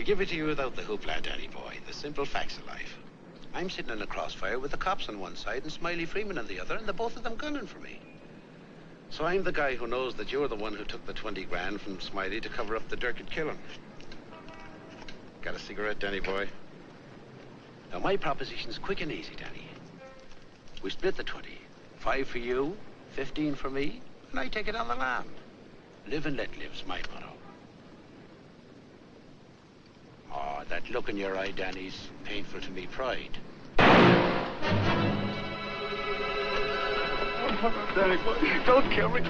give it to you without the hoopla, Danny boy. The simple facts of life. I'm sitting in a crossfire with the cops on one side and Smiley Freeman on the other, and the both of them gunning for me. So I'm the guy who knows that you're the one who took the 20 grand from Smiley to cover up the Durkett killing. Got a cigarette, Danny boy? Now, my proposition's quick and easy, Danny. We split the 20. 5 for you, 15 for me, and I take it on the lam. Live and let live's my motto. Oh, that look in your eye, Danny's painful to me pride. Danny boy, don't kill me.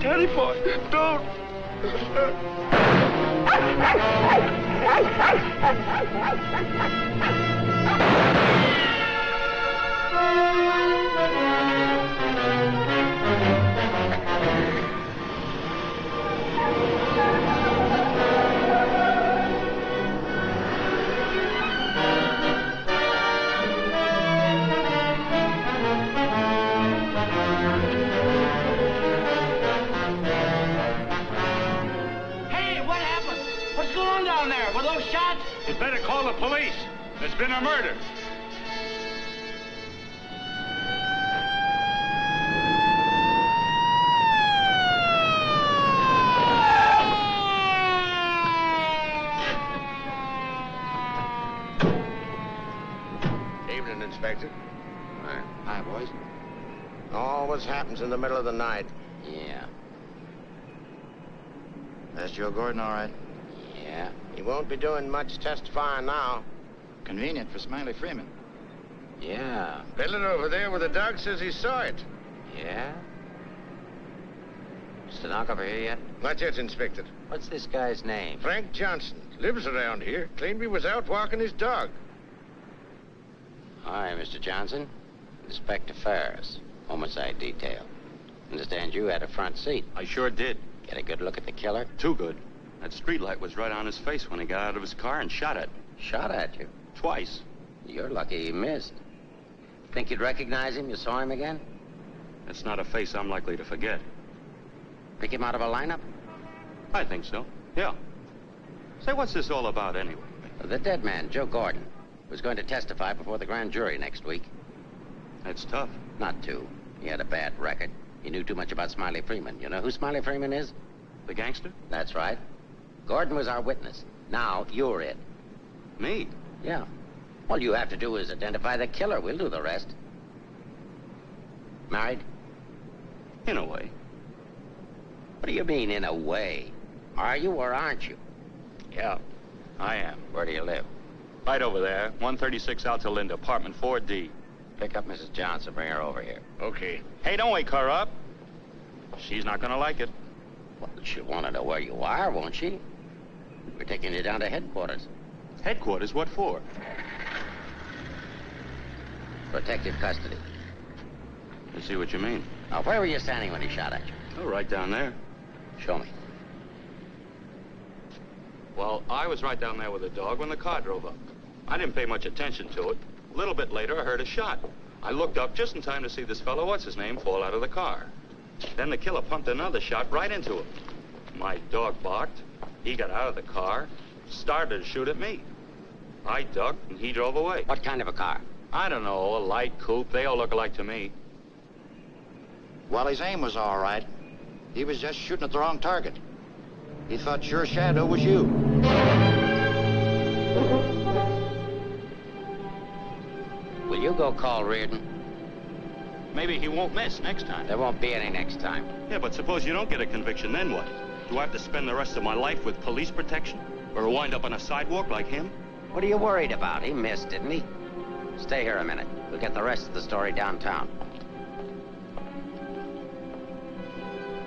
Danny boy, don't. You'd better call the police. There's been a murder. Evening, Inspector. Hi, boys. Always happens in the middle of the night. Yeah. That's Joe Gordon, all right. Yeah. He won't be doing much testifying now. Convenient for Smiley Freeman. Yeah. Peddler over there with the dog says he saw it. Yeah? Stenographer here yet? Not yet, Inspector. What's this guy's name? Frank Johnson. Lives around here. Claimed he was out walking his dog. Hi, Mr. Johnson. Inspector Ferris, homicide detail. Understand you had a front seat. I sure did. Get a good look at the killer? Too good. That streetlight was right on his face when he got out of his car and shot at me. Shot at you? Twice. You're lucky he missed. Think you'd recognize him? You saw him again? That's not a face I'm likely to forget. Pick him out of a lineup? I think so, yeah. Say, what's this all about anyway? The dead man, Joe Gordon, was going to testify before the grand jury next week. That's tough. Not too. He had a bad record. He knew too much about Smiley Freeman. You know who Smiley Freeman is? The gangster? That's right. Gordon was our witness. Now, you're it. Me? Yeah. All you have to do is identify the killer. We'll do the rest. Married? In a way. What do you mean, in a way? Are you or aren't you? Yeah, I am. Where do you live? Right over there, 136 Alta Linda, apartment 4D. Pick up Mrs. Johnson. Bring her over here. Okay. Hey, don't wake her up. She's not gonna like it. Well, she'll want to know where you are, won't she? We're taking you down to headquarters. Headquarters? What for? Protective custody. I see what you mean. Now, where were you standing when he shot at you? Oh, right down there. Show me. Well, I was right down there with the dog when the car drove up. I didn't pay much attention to it. A little bit later, I heard a shot. I looked up just in time to see this fellow, what's-his-name, fall out of the car. Then the killer pumped another shot right into him. My dog barked. He got out of the car, started to shoot at me. I ducked, and he drove away. What kind of a car? I don't know, a light coupe. They all look alike to me. Well, his aim was all right. He was just shooting at the wrong target. He thought your shadow was you. Will you go call Reardon? Maybe he won't miss next time. There won't be any next time. Yeah, but suppose you don't get a conviction, then what? Do I have to spend the rest of my life with police protection? Or wind up on a sidewalk like him? What are you worried about? He missed, didn't he? Stay here a minute. We'll get the rest of the story downtown.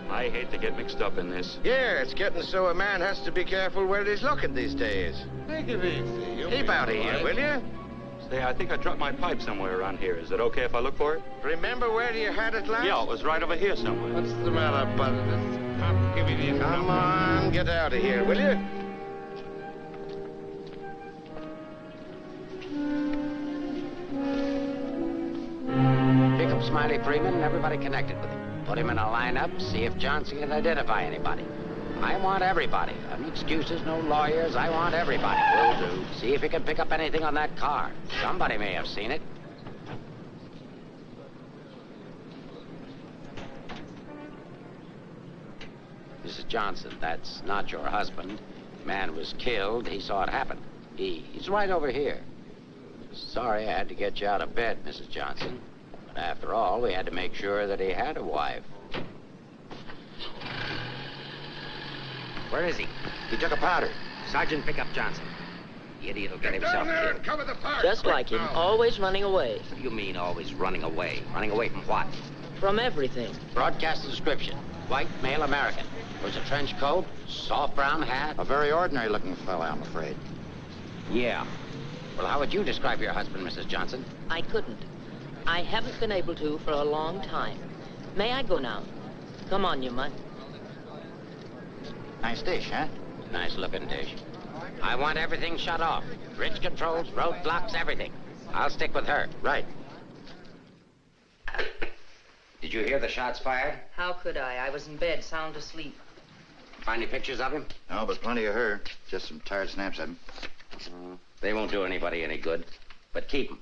I hate to get mixed up in this. Yeah, it's getting so a man has to be careful where he's looking these days. Take it easy. Keep out of here, will you? Say, I think I dropped my pipe somewhere around here. Is it okay if I look for it? Remember where you had it last? Yeah, it was right over here somewhere. What's the matter, buddy? I'll give you the Come on, get out of here, will you? Pick up Smiley Freeman and everybody connected with him. Put him in a lineup, see if Johnson can identify anybody. I want everybody. No excuses, no lawyers. I want everybody. Will do. See if you can pick up anything on that car. Somebody may have seen it. Mrs. Johnson, that's not your husband. Man was killed. He saw it happen. He's right over here. Sorry I had to get you out of bed, Mrs. Johnson. But after all, we had to make sure that he had a wife. Where is he? He took a powder. Sergeant, pick up Johnson. The idiot will get himself killed. Cover the park. Just like him, always running away. What do you mean always running away? Running away from what? From everything. Broadcast description. White, male American. Wears a trench coat, soft brown hat. A very ordinary-looking fellow, I'm afraid. Yeah. Well, how would you describe your husband, Mrs. Johnson? I couldn't. I haven't been able to for a long time. May I go now? Come on, you mutt. Nice dish, huh? Nice looking dish. I want everything shut off. Bridge controls, roadblocks, everything. I'll stick with her. Right. Did you hear the shots fired? How could I? I was in bed, sound asleep. Find any pictures of him? No, but plenty of her. Just some tired snaps of him. They won't do anybody any good. But keep them.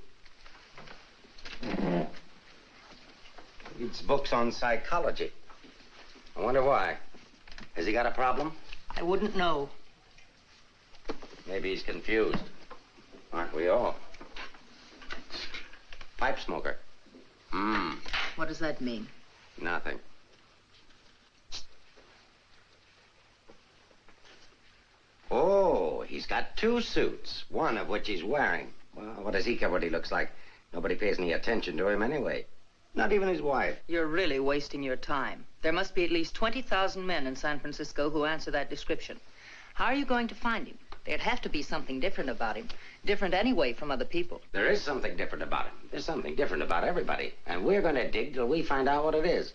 Reads books on psychology. I wonder why. Has he got a problem? I wouldn't know. Maybe he's confused. Aren't we all? Pipe smoker. What does that mean? Nothing. Oh, he's got 2 suits, one of which he's wearing. Well, what does he care what he looks like? Nobody pays any attention to him anyway. Not even his wife. You're really wasting your time. There must be at least 20,000 men in San Francisco who answer that description. How are you going to find him? There'd have to be something different about him. Different anyway from other people. There is something different about him. There's something different about everybody. And we're going to dig till we find out what it is.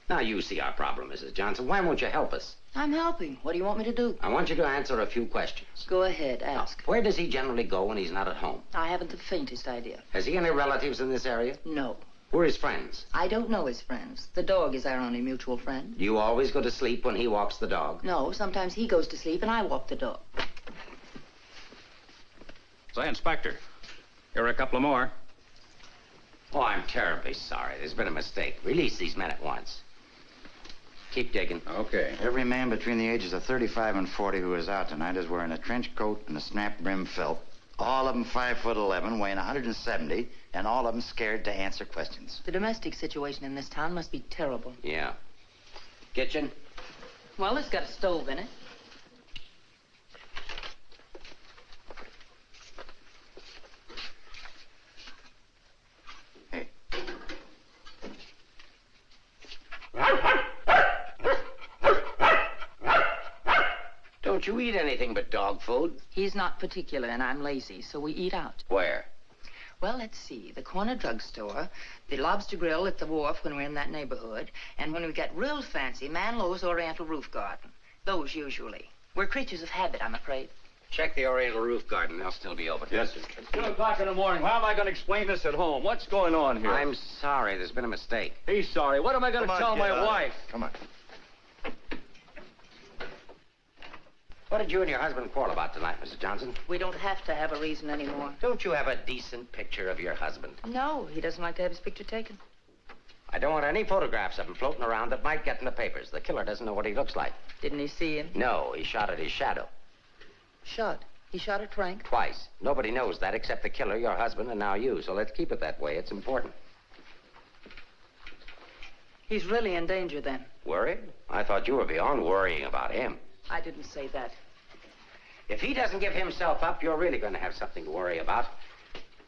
Now, you see our problem, Mrs. Johnson. Why won't you help us? I'm helping. What do you want me to do? I want you to answer a few questions. Go ahead, ask. Now, where does he generally go when he's not at home? I haven't the faintest idea. Has he any relatives in this area? No. Who are his friends? I don't know his friends. The dog is our only mutual friend. Do you always go to sleep when he walks the dog? No, sometimes he goes to sleep and I walk the dog. Say, Inspector, here are a couple of more. Oh, I'm terribly sorry. There's been a mistake. Release these men at once. Keep digging. Okay. Every man between the ages of 35 and 40 who is out tonight is wearing a trench coat and a snap-brim felt. All of them 5'11", weighing 170, and all of them scared to answer questions. The domestic situation in this town must be terrible. Yeah. Kitchen? Well, it's got a stove in it. Hey. Don't you eat anything but dog food? He's not particular and I'm lazy, so we eat out. Where? Well, let's see. The corner drugstore, the lobster grill at the wharf when we're in that neighborhood, and when we get real fancy, Manlow's Oriental Roof Garden. Those usually. We're creatures of habit, I'm afraid. Check the Oriental Roof Garden. They'll still be open. Yes, sir. It's 2 o'clock in the morning. How am I going to explain this at home? What's going on here? I'm sorry. There's been a mistake. He's sorry. What am I going to tell my wife? Come on. What did you and your husband quarrel about tonight, Mrs. Johnson? We don't have to have a reason anymore. Don't you have a decent picture of your husband? No, he doesn't like to have his picture taken. I don't want any photographs of him floating around that might get in the papers. The killer doesn't know what he looks like. Didn't he see him? No, he shot at his shadow. Shot. He shot at Frank? Twice. Nobody knows that except the killer, your husband, and now you. So let's keep it that way. It's important. He's really in danger then. Worried? I thought you were beyond worrying about him. I didn't say that. If he doesn't give himself up, you're really going to have something to worry about.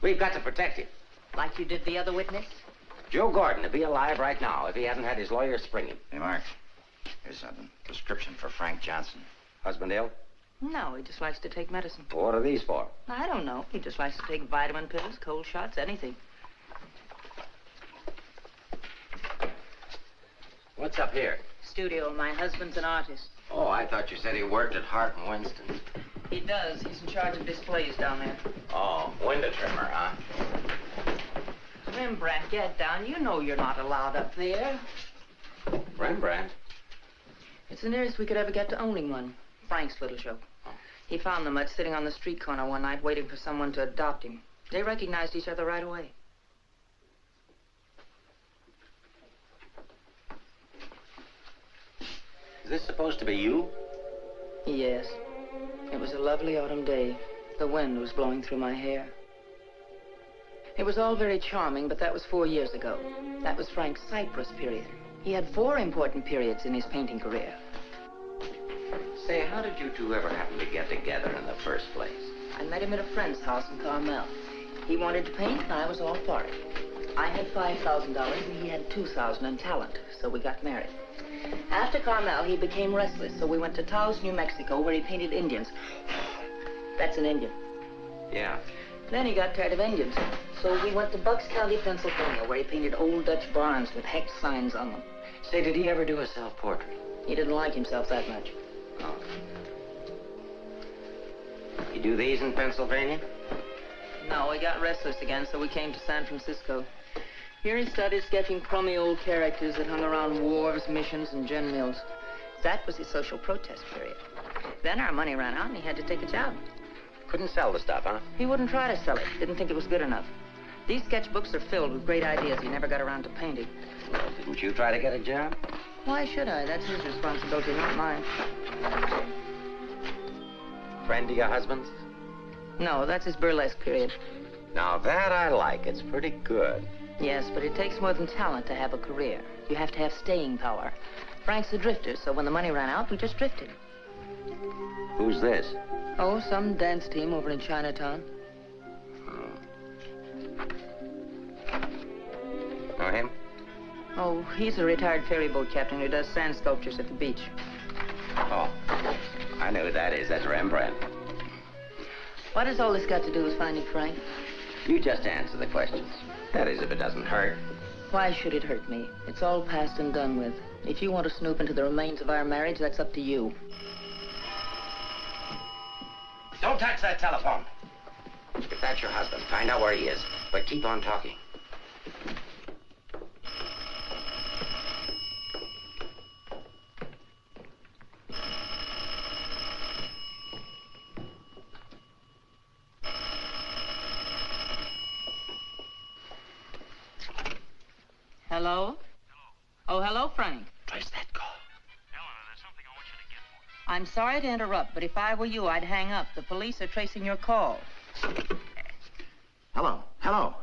We've got to protect him. Like you did the other witness? Joe Gordon would be alive right now if he hadn't had his lawyer spring him. Hey, Mark. Here's something. Prescription for Frank Johnson. Husband ill? No, he just likes to take medicine. What are these for? I don't know. He just likes to take vitamin pills, cold shots, anything. What's up here? Studio. My husband's an artist. Oh, I thought you said he worked at Hart and Winston's. He does. He's in charge of displays down there. Oh, window trimmer, huh? Rembrandt, get down. You know you're not allowed up there. Rembrandt? It's the nearest we could ever get to owning one. Frank's little show. He found the mutt sitting on the street corner one night waiting for someone to adopt him. They recognized each other right away. Is this supposed to be you? Yes. It was a lovely autumn day. The wind was blowing through my hair. It was all very charming, but that was 4 years ago. That was Frank's Cyprus period. He had 4 important periods in his painting career. Say, how did you two ever happen to get together in the first place? I met him at a friend's house in Carmel. He wanted to paint, and I was all for it. I had $5,000, and he had $2,000 in talent, so we got married. After Carmel, he became restless, so we went to Taos, New Mexico, where he painted Indians. That's an Indian. Yeah. Then he got tired of Indians, so we went to Bucks County, Pennsylvania, where he painted old Dutch barns with hex signs on them. Say, did he ever do a self-portrait? He didn't like himself that much. Oh. You do these in Pennsylvania? No, he got restless again, so we came to San Francisco. Here he started sketching crummy old characters that hung around wharves, missions, and gin mills. That was his social protest period. Then our money ran out, and he had to take a job. Couldn't sell the stuff, huh? He wouldn't try to sell it. Didn't think it was good enough. These sketchbooks are filled with great ideas he never got around to painting. Well, didn't you try to get a job? Why should I? That's his responsibility, not mine. Friend of your husband's? No, that's his burlesque period. Now that I like. It's pretty good. Yes, but it takes more than talent to have a career. You have to have staying power. Frank's a drifter, so when the money ran out, we just drifted. Who's this? Oh, some dance team over in Chinatown. Know him? Oh, he's a retired ferry boat captain who does sand sculptures at the beach. Oh, I know who that is. That's Rembrandt. What has all this got to do with finding Frank? You just answer the questions. That is, if it doesn't hurt. Why should it hurt me? It's all past and done with. If you want to snoop into the remains of our marriage, that's up to you. Don't touch that telephone. If that's your husband, find out where he is. But keep on talking. Hello? Oh, hello, Frank. Trace that call. Eleanor, there's something I want you to get for me. I'm sorry to interrupt, but if I were you, I'd hang up. The police are tracing your call. Hello, hello.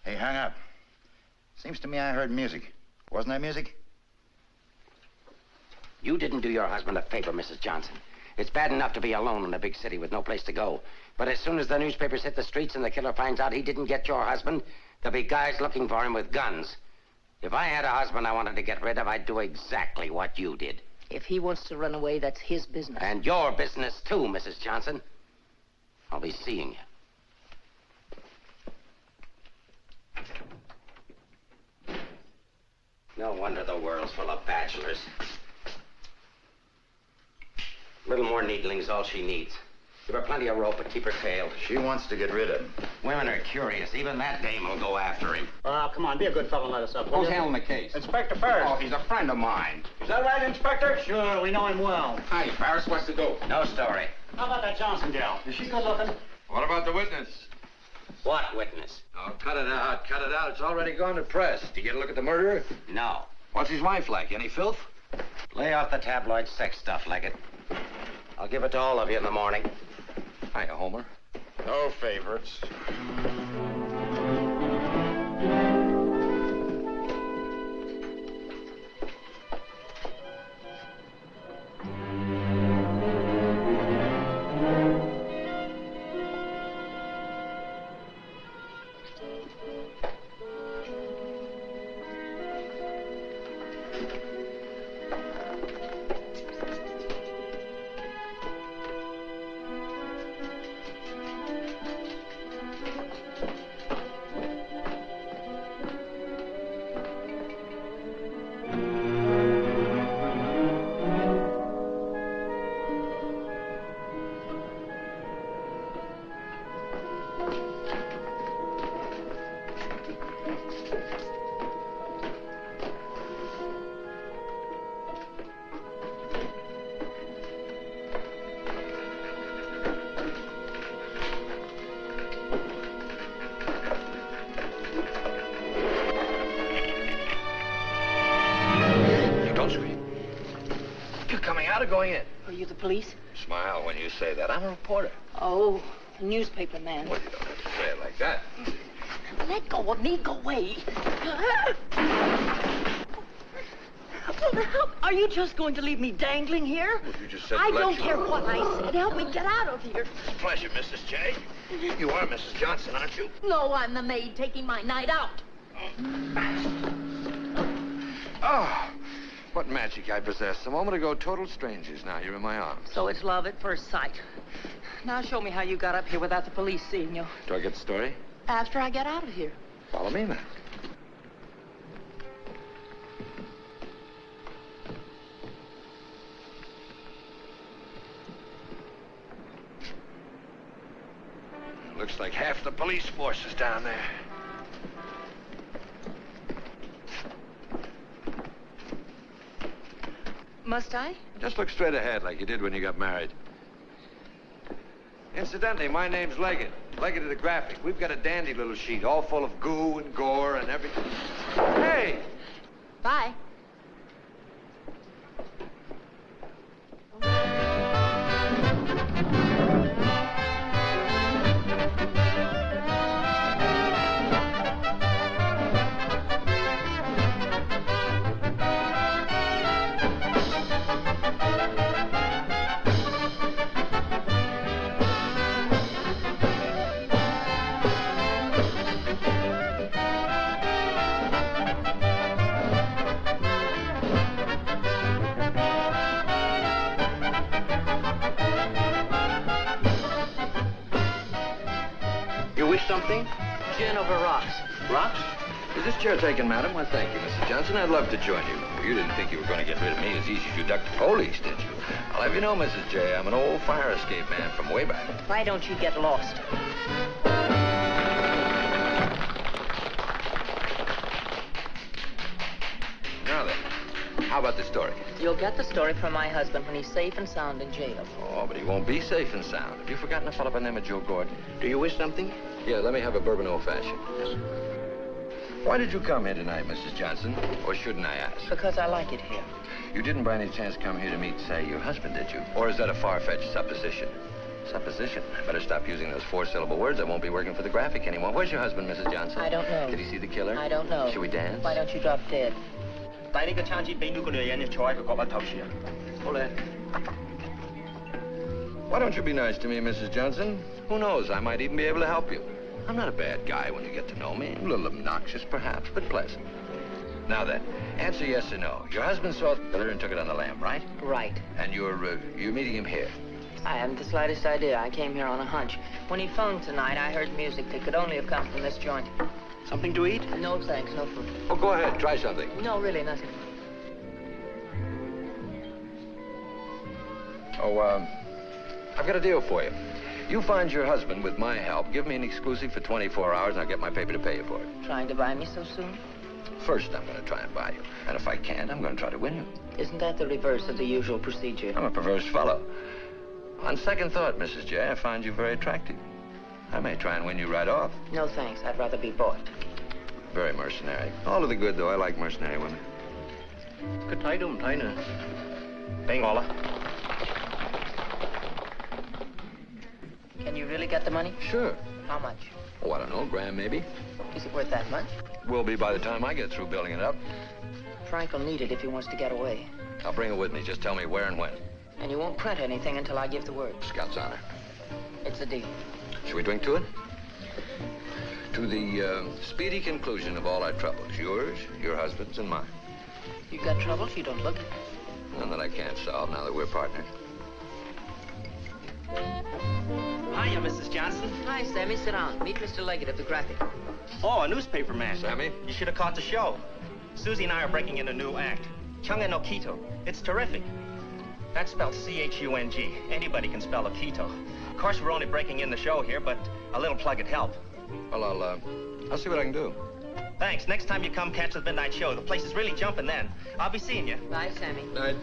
Hey, hang up. Seems to me I heard music. Wasn't that music? You didn't do your husband a favor, Mrs. Johnson. It's bad enough to be alone in a big city with no place to go. But as soon as the newspapers hit the streets and the killer finds out he didn't get your husband, there'll be guys looking for him with guns. If I had a husband I wanted to get rid of, I'd do exactly what you did. If he wants to run away, that's his business. And your business, too, Mrs. Johnson. I'll be seeing you. No wonder the world's full of bachelors. A little more needling's all she needs. Give her plenty of rope, but keep her tailed. She wants to get rid of him. Women are curious. Even that dame will go after him. Oh, come on, be a good fellow and let us up. Who's handling the case? Inspector Ferris. Oh, he's a friend of mine. Is that right, Inspector? Sure, we know him well. Hi, Ferris, what's the dope? No story. How about that Johnson gal? Is she good looking? What about the witness? What witness? Oh, cut it out, cut it out. It's already gone to press. Did you get a look at the murderer? No. What's his wife like? Any filth? Lay off the tabloid sex stuff, Leggett. I'll give it to all of you in the morning. Hiya, Homer. No favorites. Don't scream. You're coming out or going in? Are you the police? Smile when you say that. I'm a reporter. Oh, a newspaper man. Well, you don't have to say it like that. Let go of me. Go away. Are you just going to leave me dangling here? Well, you just said I let don't you. care what I said. Help me get out of here. It's a pleasure, Mrs. J. You are Mrs. Johnson, aren't you? No, I'm the maid taking my night out. Oh, what magic I possess. A moment ago, total strangers. Now you're in my arms. So it's love at first sight. Now show me how you got up here without the police seeing you. Do I get the story? After I get out of here. Follow me, then. Looks like half the police force is down there. Must I? Just look straight ahead like you did when you got married. Incidentally, my name's Leggett. Leggett of the Graphic. We've got a dandy little sheet, all full of goo and gore and everything. Hey! Bye. Something? Gin over rocks. Rocks? Is this chair taken, madam? Well, thank you, Mrs. Johnson. I'd love to join you. You didn't think you were going to get rid of me as easy as you ducked the police, did you? I'll have you know, Mrs. J, I'm an old fire escape man from way back. Why don't you get lost? Now then, how about the story? You'll get the story from my husband when he's safe and sound in jail. Oh, but he won't be safe and sound. Have you forgotten a fellow by the name of Joe Gordon? Do you wish something? Yeah, let me have a bourbon old-fashioned. Why did you come here tonight, Mrs. Johnson? Or shouldn't I ask? Because I like it here. You didn't by any chance come here to meet, say, your husband, did you? Or is that a far-fetched supposition? Supposition? I better stop using those four-syllable words. I won't be working for the Graphic anymore. Where's your husband, Mrs. Johnson? I don't know. Did he see the killer? I don't know. Should we dance? Why don't you drop dead? 帶呢個餐紙俾呢個女人，坐喺個角落頭處啊！好咧。 Why don't you be nice to me, Mrs. Johnson? Who knows? I might even be able to help you. I'm not a bad guy when you get to know me. A little obnoxious, perhaps, but pleasant. Now then, answer yes or no. Your husband saw the killer and took it on the lam, right? Right. And you're meeting him here. I haven't the slightest idea. I came here on a hunch. When he phoned tonight, I heard music that could only have come from this joint. Something to eat? No, thanks. No food. Oh, go ahead. Try something. No, really, nothing. Oh, I've got a deal for you. You find your husband with my help. Give me an exclusive for 24 hours, and I'll get my paper to pay you for it. Trying to buy me so soon? First, I'm going to try and buy you. And if I can't, I'm going to try to win you. Isn't that the reverse of the usual procedure? I'm a perverse fellow. On second thought, Mrs. J, I find you very attractive. I may try and win you right off. No, thanks. I'd rather be bought. Very mercenary. All to the good, though. I like mercenary women. 佢睇都唔睇呢，俾我啦。 Can you really get the money? Sure. How much? Oh, I don't know, grand maybe. Is it worth that much? Will be by the time I get through building it up. Frank will need it if he wants to get away. I'll bring it with me. Just tell me where and when. And you won't print anything until I give the word. Scout's honor. It's a deal. Should we drink to it? To the speedy conclusion of all our troubles. Yours, your husband's, and mine. You got troubles? You don't look it. None that I can't solve now that we're partners. Hiya, Mrs. Johnson. Hi, Sammy. Sit down. Meet Mr. Leggett of the Graphic. Oh, a newspaper man. Sammy? You should have caught the show. Susie and I are breaking in a new act. Chunga no Quito. It's terrific. That's spelled C-H-U-N-G. Anybody can spell Quito. Of course, we're only breaking in the show here, but a little plug would help. Well, I'll see what I can do. Thanks. Next time you come catch the midnight show, the place is really jumping then. I'll be seeing you. Bye, Sammy. Night.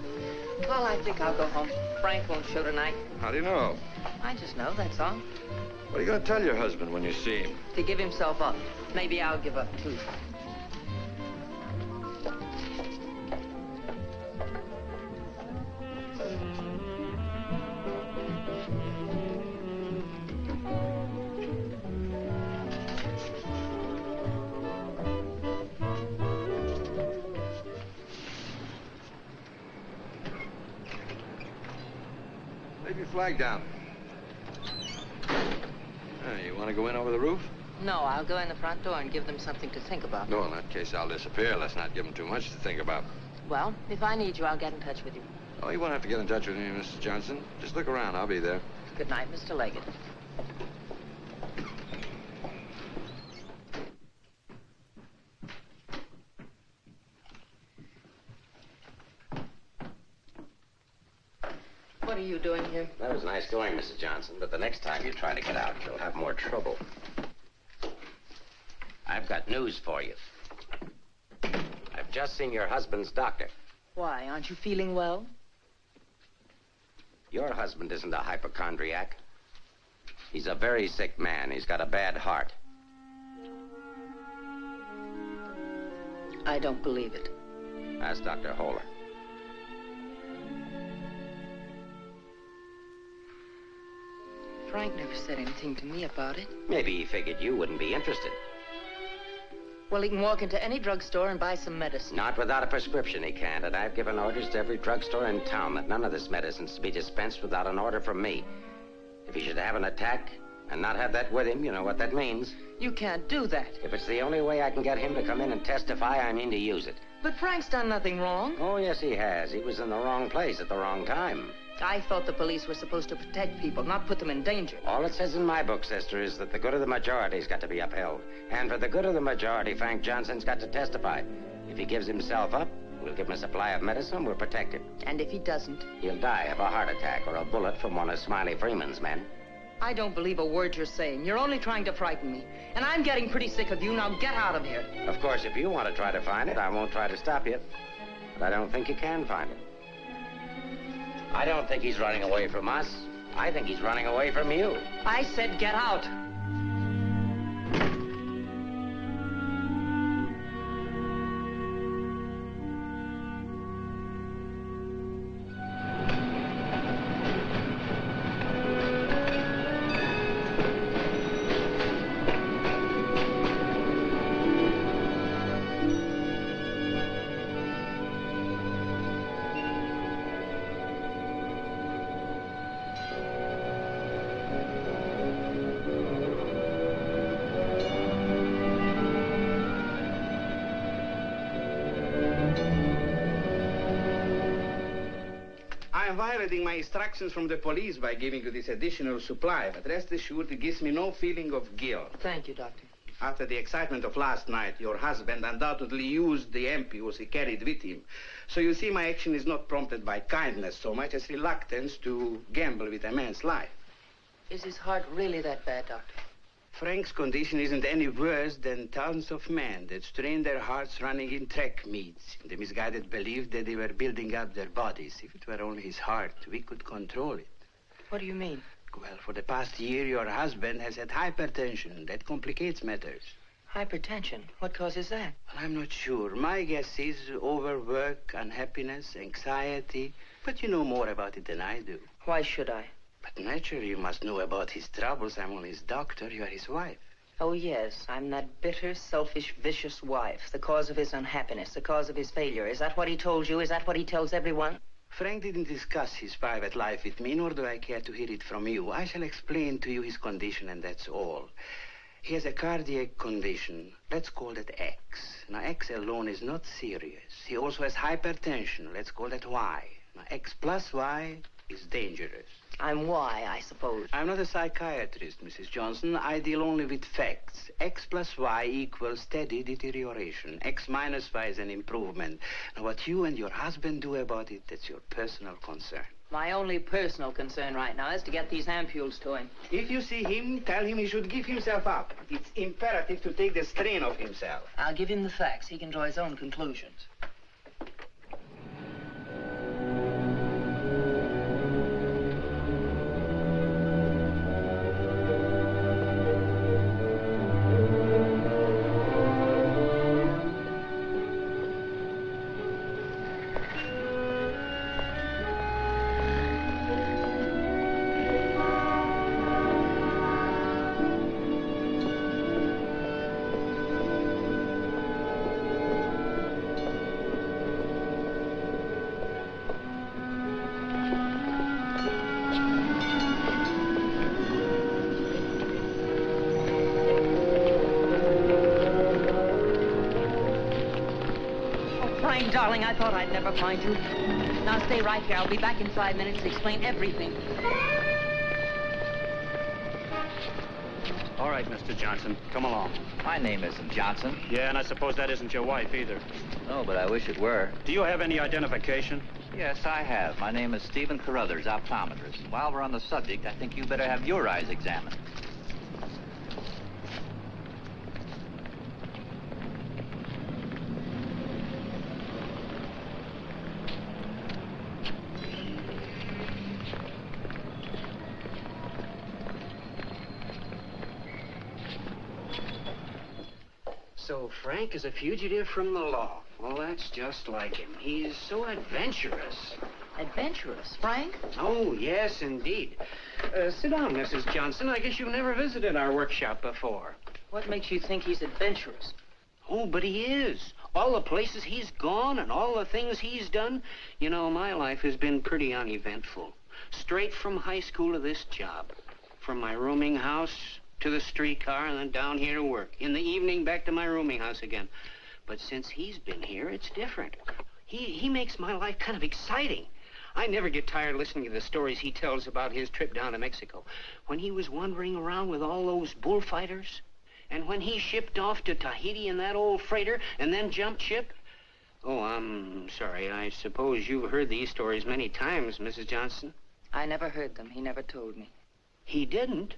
Well, I think I'll go home. Frank won't show tonight. How do you know? I just know, that's all. What are you going to tell your husband when you see him? To give himself up. Maybe I'll give up, too. Leave your flag down. You want to go in over the roof? No, I'll go in the front door and give them something to think about. No, in that case, I'll disappear. Let's not give them too much to think about. Well, if I need you, I'll get in touch with you. Oh, you won't have to get in touch with me, Mrs. Johnson. Just look around. I'll be there. Good night, Mr. Leggett. What are you doing here? That was nice going, Mrs. Johnson, but the next time you try to get out, you'll have more trouble. I've got news for you. I've just seen your husband's doctor. Why, aren't you feeling well? Your husband isn't a hypochondriac. He's a very sick man. He's got a bad heart. I don't believe it. Ask Dr. Holler. Frank never said anything to me about it. Maybe he figured you wouldn't be interested. Well, he can walk into any drugstore and buy some medicine. Not without a prescription, he can't. And I've given orders to every drugstore in town that none of this medicine's to be dispensed without an order from me. If he should have an attack and not have that with him, you know what that means. You can't do that. If it's the only way I can get him to come in and testify, I mean to use it. But Frank's done nothing wrong. Oh, yes, he has. He was in the wrong place at the wrong time. I thought the police were supposed to protect people, not put them in danger. All it says in my book, sister, is that the good of the majority's got to be upheld. And for the good of the majority, Frank Johnson's got to testify. If he gives himself up, we'll give him a supply of medicine, we'll protect him. And if he doesn't? He'll die of a heart attack or a bullet from one of Smiley Freeman's men. I don't believe a word you're saying. You're only trying to frighten me. And I'm getting pretty sick of you. Now get out of here. Of course, if you want to try to find it, I won't try to stop you. But I don't think you can find it. I don't think he's running away from us. I think he's running away from you. I said get out. I am violating my instructions from the police by giving you this additional supply, but rest assured it gives me no feeling of guilt. Thank you, Doctor. After the excitement of last night, your husband undoubtedly used the ampules he carried with him. So you see, my action is not prompted by kindness so much as reluctance to gamble with a man's life. Is his heart really that bad, Doctor? Frank's condition isn't any worse than thousands of men that strain their hearts running in track meets in the misguided belief that they were building up their bodies. If it were only his heart, we could control it. What do you mean? Well, for the past year, your husband has had hypertension. That complicates matters. Hypertension? What causes that? Well, I'm not sure. My guess is overwork, unhappiness, anxiety. But you know more about it than I do. Why should I? But naturally, you must know about his troubles. I'm only his doctor. You are his wife. Oh, yes. I'm that bitter, selfish, vicious wife. The cause of his unhappiness, the cause of his failure. Is that what he told you? Is that what he tells everyone? Frank didn't discuss his private life with me, nor do I care to hear it from you. I shall explain to you his condition, and that's all. He has a cardiac condition. Let's call that X. Now, X alone is not serious. He also has hypertension. Let's call that Y. Now, X plus Y is dangerous. I'm Y, I suppose. I'm not a psychiatrist, Mrs. Johnson. I deal only with facts. X plus Y equals steady deterioration. X minus Y is an improvement. Now, what you and your husband do about it, that's your personal concern. My only personal concern right now is to get these ampules to him. If you see him, tell him he should give himself up. It's imperative to take the strain off himself. I'll give him the facts. He can draw his own conclusions. darling, I thought I'd never find you. Now stay right here. I'll be back in 5 minutes to explain everything. All right, Mr. Johnson, come along. My name isn't Johnson. Yeah, and I suppose that isn't your wife either. No, but I wish it were. Do you have any identification? Yes, I have. My name is Stephen Carruthers, optometrist. And while we're on the subject, I think you better have your eyes examined. So Frank is a fugitive from the law. Well, that's just like him. He's so adventurous. Adventurous, Frank? Oh, yes, indeed. Sit down, Mrs. Johnson. I guess you've never visited our workshop before. What makes you think he's adventurous? Oh, but he is. All the places he's gone and all the things he's done. You know, my life has been pretty uneventful. Straight from high school to this job. From my rooming house to the streetcar and then down here to work. In the evening, back to my rooming house again. But since he's been here, it's different. He makes my life kind of exciting. I never get tired listening to the stories he tells about his trip down to Mexico. When he was wandering around with all those bullfighters. And when he shipped off to Tahiti in that old freighter and then jumped ship. Oh, I'm sorry. I suppose you've heard these stories many times, Mrs. Johnson. I never heard them. He never told me. He didn't?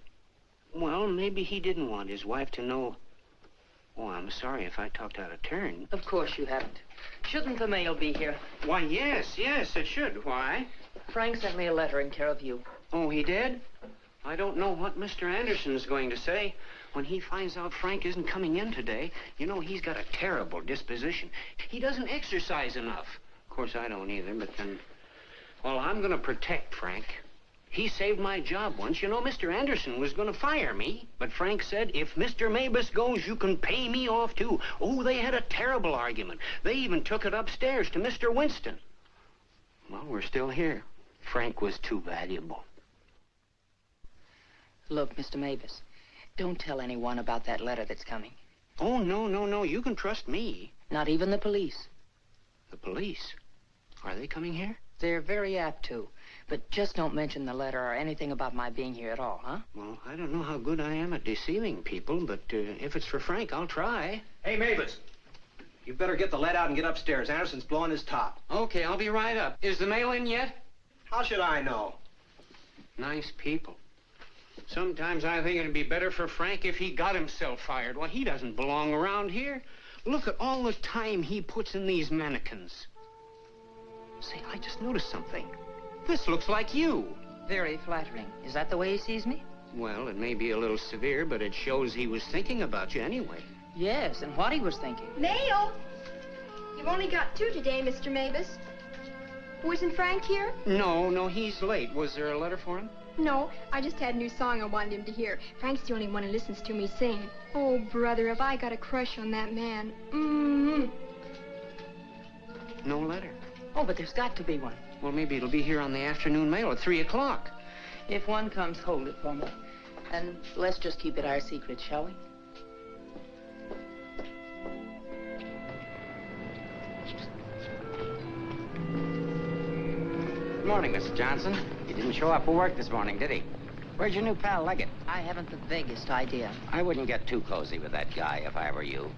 Well, maybe he didn't want his wife to know. Oh, I'm sorry if I talked out of turn. Of course you haven't. Shouldn't the mail be here? Why, yes, it should. Why? Frank sent me a letter in care of you. Oh, he did? I don't know what Mr. Anderson's going to say. When he finds out Frank isn't coming in today, you know, he's got a terrible disposition. He doesn't exercise enough. Of course, I don't either, but then... Well, I'm going to protect Frank. He saved my job once. You know, Mr. Anderson was going to fire me. But Frank said, if Mr. Mabus goes, you can pay me off, too. Oh, they had a terrible argument. They even took it upstairs to Mr. Winston. Well, we're still here. Frank was too valuable. Look, Mr. Mabus, don't tell anyone about that letter that's coming. Oh, no. You can trust me. Not even the police. The police? Are they coming here? They're very apt to. But just don't mention the letter or anything about my being here at all, huh? Well, I don't know how good I am at deceiving people, but if it's for Frank, I'll try. Hey, Mavis, you better get the lead out and get upstairs. Anderson's blowing his top. Okay, I'll be right up. Is the mail in yet? How should I know? Nice people. Sometimes I think it'd be better for Frank if he got himself fired. Well, he doesn't belong around here. Look at all the time he puts in these mannequins. Say, I just noticed something. This looks like you. Very flattering. Is that the way he sees me? Well, it may be a little severe, but it shows he was thinking about you anyway. Yes, and what he was thinking. Mail? You've only got 2 today, Mr. Mavis. Wasn't Frank here? No, he's late. Was there a letter for him? No, I just had a new song I wanted him to hear. Frank's the only one who listens to me sing. Oh, brother, have I got a crush on that man. No letter. Oh, but there's got to be one. Well, maybe it'll be here on the afternoon mail at 3 o'clock. If one comes, hold it for me. And let's just keep it our secret, shall we? Good morning, Mr. Johnson. He didn't show up for work this morning, did he? Where'd your new pal Leggett? I haven't the vaguest idea. I wouldn't get too cozy with that guy if I were you.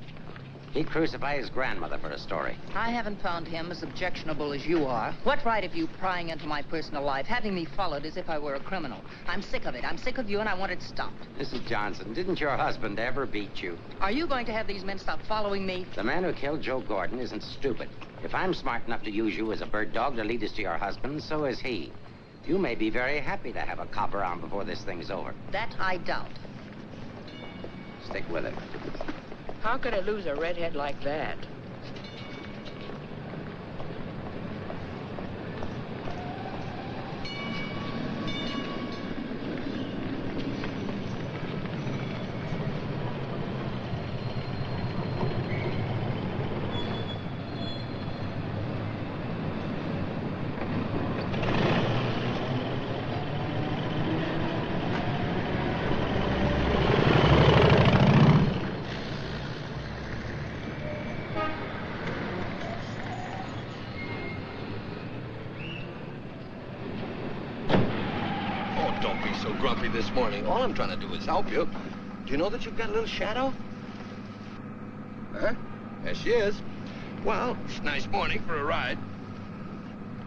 He'd crucify his grandmother for a story. I haven't found him as objectionable as you are. What right have you prying into my personal life, having me followed as if I were a criminal? I'm sick of it. I'm sick of you, and I want it stopped. Mrs. Johnson, didn't your husband ever beat you? Are you going to have these men stop following me? The man who killed Joe Gordon isn't stupid. If I'm smart enough to use you as a bird dog to lead us to your husband, so is he. You may be very happy to have a cop around before this thing's over. That I doubt. Stick with it. How could I lose a redhead like that? so grumpy this morning. All I'm trying to do is help you. Do you know that you've got a little shadow? Huh? There she is. Well, it's a nice morning for a ride.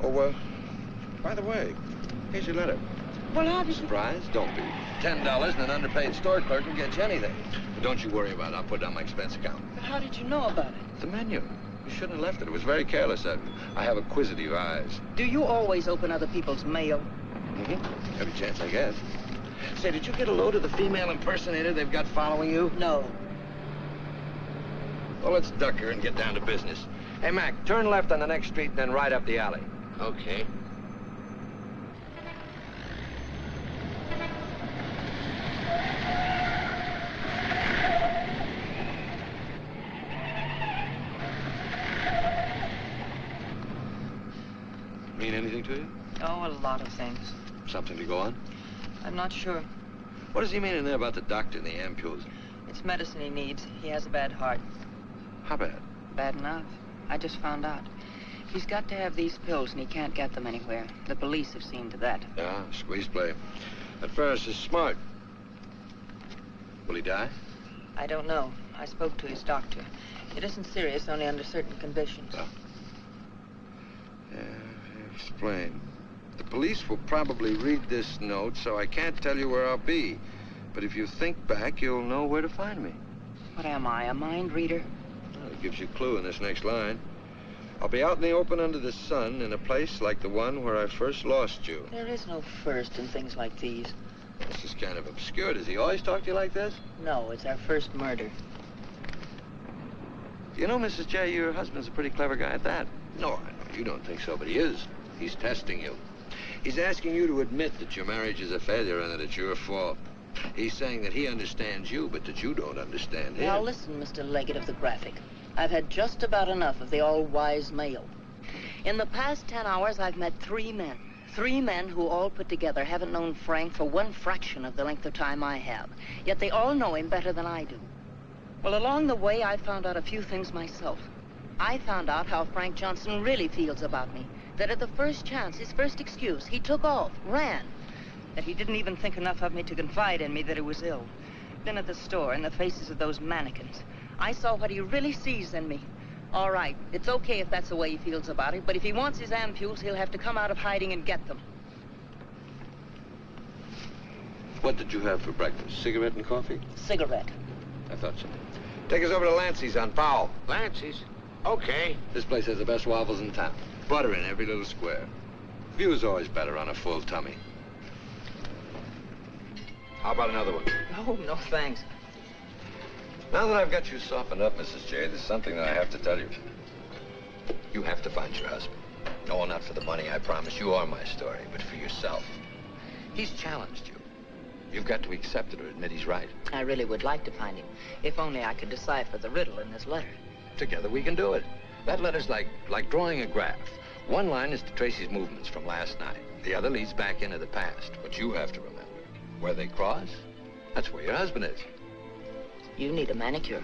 Oh, by the way, here's your letter. Well, obviously... Surprise? Don't be. $10 and an underpaid store clerk will get you anything. But don't you worry about it. I'll put it on my expense account. But how did you know about it? The menu. You shouldn't have left it. It was very careless. I have acquisitive eyes. Do you always open other people's mail? Mm-hmm. Every chance I get. Say, did you get a load of the female impersonator they've got following you? No. Well, let's duck her and get down to business. Hey, Mac, turn left on the next street and then right up the alley. Okay. Mean anything to you? Oh, a lot of things. Something to go on? I'm not sure. What does he mean in there about the doctor and the ampules? It's medicine he needs. He has a bad heart. How bad? Bad enough. I just found out. He's got to have these pills, and he can't get them anywhere. The police have seen to that. Yeah, squeeze play. That Ferris is smart. Will he die? I don't know. I spoke to his doctor. It isn't serious, only under certain conditions. Oh. Yeah, explain. The police will probably read this note, so I can't tell you where I'll be. But if you think back, you'll know where to find me. What am I, a mind reader? Well, it gives you a clue in this next line. I'll be out in the open under the sun in a place like the one where I first lost you. There is no first in things like these. This is kind of obscure. Does he always talk to you like this? No, it's our first murder. You know, Mrs. J, your husband's a pretty clever guy at that. No, I know you don't think so, but he is. He's testing you. He's asking you to admit that your marriage is a failure and that it's your fault. He's saying that he understands you, but that you don't understand him. Now listen, Mr. Leggett of the Graphic. I've had just about enough of the all-wise male. In the past 10 hours, I've met 3 men. 3 men who all put together haven't known Frank for 1 fraction of the length of time I have. Yet they all know him better than I do. Well, along the way, I found out a few things myself. I found out how Frank Johnson really feels about me. That at the first chance, his first excuse, he took off, ran. That he didn't even think enough of me to confide in me that he was ill. Then at the store, in the faces of those mannequins, I saw what he really sees in me. All right, it's okay if that's the way he feels about it, but if he wants his ampules, he'll have to come out of hiding and get them. What did you have for breakfast? Cigarette and coffee? Cigarette. I thought so. Take us over to Lancey's on Powell. Lancey's? Okay. This place has the best waffles in town. Butter in every little square. View's always better on a full tummy. How about another one? Oh, no, thanks. Now that I've got you softened up, Mrs. J, there's something that I have to tell you. You have to find your husband. No, not for the money, I promise. You are my story, but for yourself. He's challenged you. You've got to accept it or admit he's right. I really would like to find him, if only I could decipher the riddle in this letter. Together we can do it. That letter's like drawing a graph. One line is to trace his movements from last night. The other leads back into the past. What you have to remember, where they cross, that's where your husband is. You need a manicure.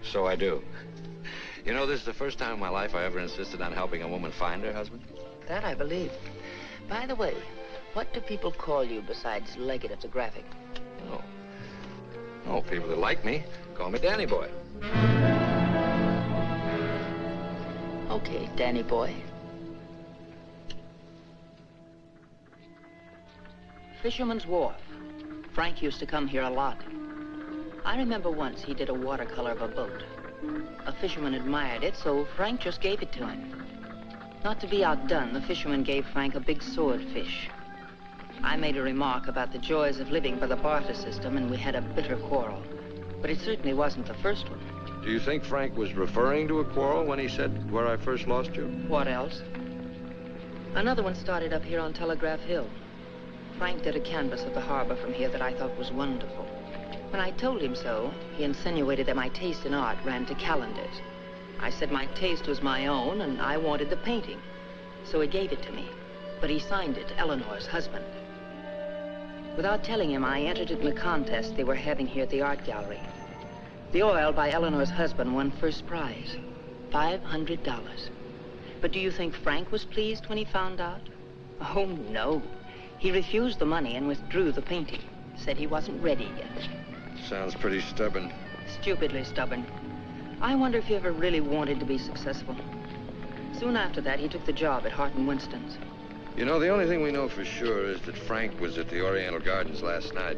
So I do. You know, this is the first time in my life I ever insisted on helping a woman find her husband. That I believe. By the way, what do people call you besides Leggett of the Graphic? Oh, people that like me call me Danny Boy. Okay, Danny Boy. Fisherman's Wharf. Frank used to come here a lot. I remember once he did a watercolor of a boat. A fisherman admired it, so Frank just gave it to him. Not to be outdone, the fisherman gave Frank a big swordfish. I made a remark about the joys of living by the barter system, and we had a bitter quarrel. But it certainly wasn't the first one. Do you think Frank was referring to a quarrel when he said, where I first lost you? What else? Another one started up here on Telegraph Hill. Frank did a canvas of the harbor from here that I thought was wonderful. When I told him so, he insinuated that my taste in art ran to calendars. I said my taste was my own, and I wanted the painting. So he gave it to me, but he signed it, Eleanor's husband. Without telling him, I entered it in a contest they were having here at the art gallery. The oil by Eleanor's husband won first prize, $500. But do you think Frank was pleased when he found out? Oh, no. He refused the money and withdrew the painting. Said he wasn't ready yet. Sounds pretty stubborn. Stupidly stubborn. I wonder if he ever really wanted to be successful. Soon after that, he took the job at Hart & Winston's. You know, the only thing we know for sure is that Frank was at the Oriental Gardens last night.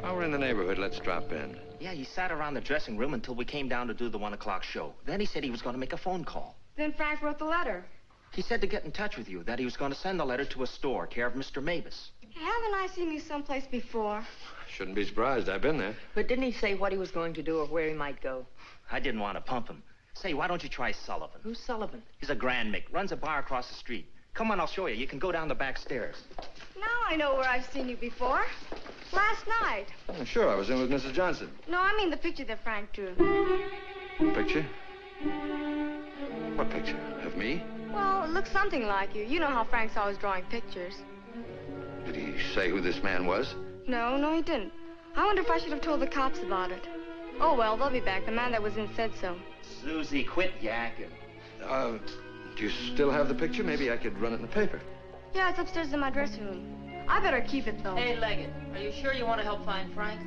While we're in the neighborhood, let's drop in. Yeah, he sat around the dressing room until we came down to do the 1 o'clock show. Then he said he was going to make a phone call. Then Frank wrote the letter. He said to get in touch with you, that he was going to send the letter to a store, care of Mr. Mavis. Haven't I seen you someplace before? Shouldn't be surprised. I've been there. But didn't he say what he was going to do or where he might go? I didn't want to pump him. Say, why don't you try Sullivan? Who's Sullivan? He's a Grand Mick, runs a bar across the street. Come on, I'll show you. You can go down the back stairs. Now I know where I've seen you before. Last night. Oh, sure, I was in with Mrs. Johnson. No, I mean the picture that Frank drew. Picture? What picture? Of me? Well, it looks something like you. You know how Frank's always drawing pictures. Did he say who this man was? No, he didn't. I wonder if I should have told the cops about it. Oh, well, they'll be back. The man that was in said so. Susie, quit yakking. Do you still have the picture? Maybe I could run it in the paper. Yeah, it's upstairs in my dressing room. I better keep it, though. Hey, Leggett, are you sure you want to help find Frank?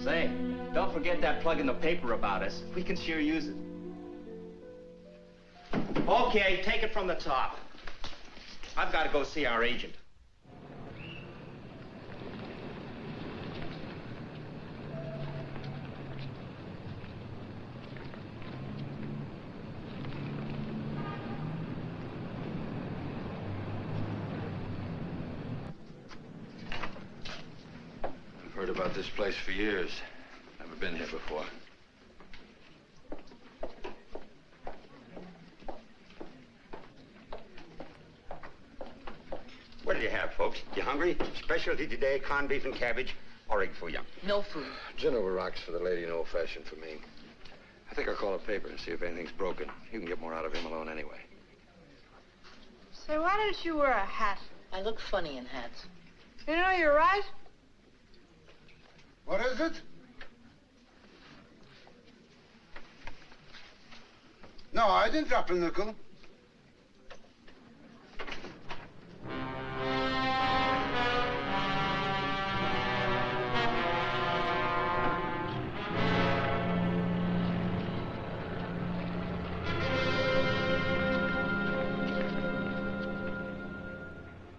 Say, don't forget that plug in the paper about us. We can sure use it. Okay, take it from the top. I've got to go see our agent. I've heard about this place for years. Never been here before. What do you have, folks? You hungry? Specialty today, corned beef and cabbage, or egg foo young. No food. Gin over rocks for the lady and old-fashioned for me. I think I'll call a paper and see if anything's broken. You can get more out of him alone anyway. Say, why don't you wear a hat? I look funny in hats. You know, you're right. What is it? No, I didn't drop a nickel.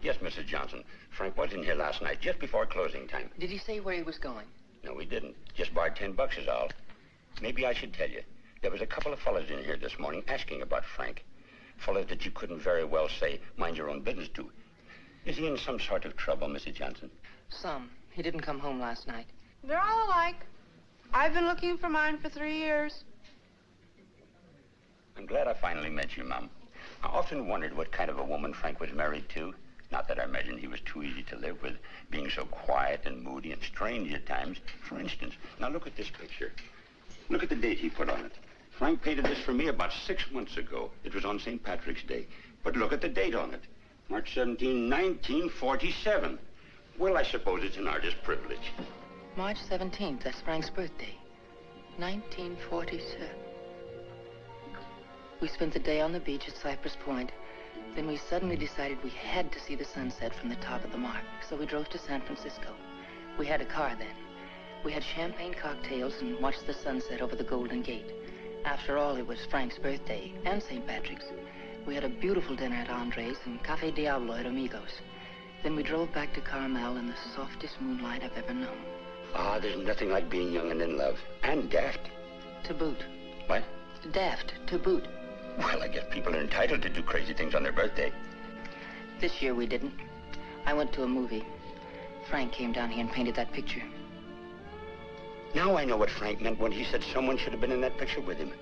Yes, Mrs. Johnson. Frank was in here last night, just before closing time. Did he say where he was going? No, he didn't. Just borrowed $10 is all. Maybe I should tell you. There was a couple of fellas in here this morning asking about Frank. Fellas that you couldn't very well say, mind your own business to. Is he in some sort of trouble, Mrs. Johnson? Some. He didn't come home last night. They're all alike. I've been looking for mine for 3 years. I'm glad I finally met you, Mom. I often wondered what kind of a woman Frank was married to. Not that I imagined he was too easy to live with, being so quiet and moody and strange at times. For instance, now look at this picture. Look at the date he put on it. Frank painted this for me about 6 months ago. It was on St. Patrick's Day. But look at the date on it. March 17, 1947. Well, I suppose it's an artist's privilege. March 17th, that's Frank's birthday. 1947. We spent the day on the beach at Cypress Point. Then we suddenly decided we had to see the sunset from the top of the mark. So we drove to San Francisco. We had a car then. We had champagne cocktails and watched the sunset over the Golden Gate. After all, it was Frank's birthday and St. Patrick's. We had a beautiful dinner at Andre's and Cafe Diablo at Amigos. Then we drove back to Carmel in the softest moonlight I've ever known. Ah, there's nothing like being young and in love. And daft. To boot. What? Daft, to boot. Well, I guess people are entitled to do crazy things on their birthday. This year we didn't. I went to a movie. Frank came down here and painted that picture. Now I know what Frank meant when he said someone should have been in that picture with him.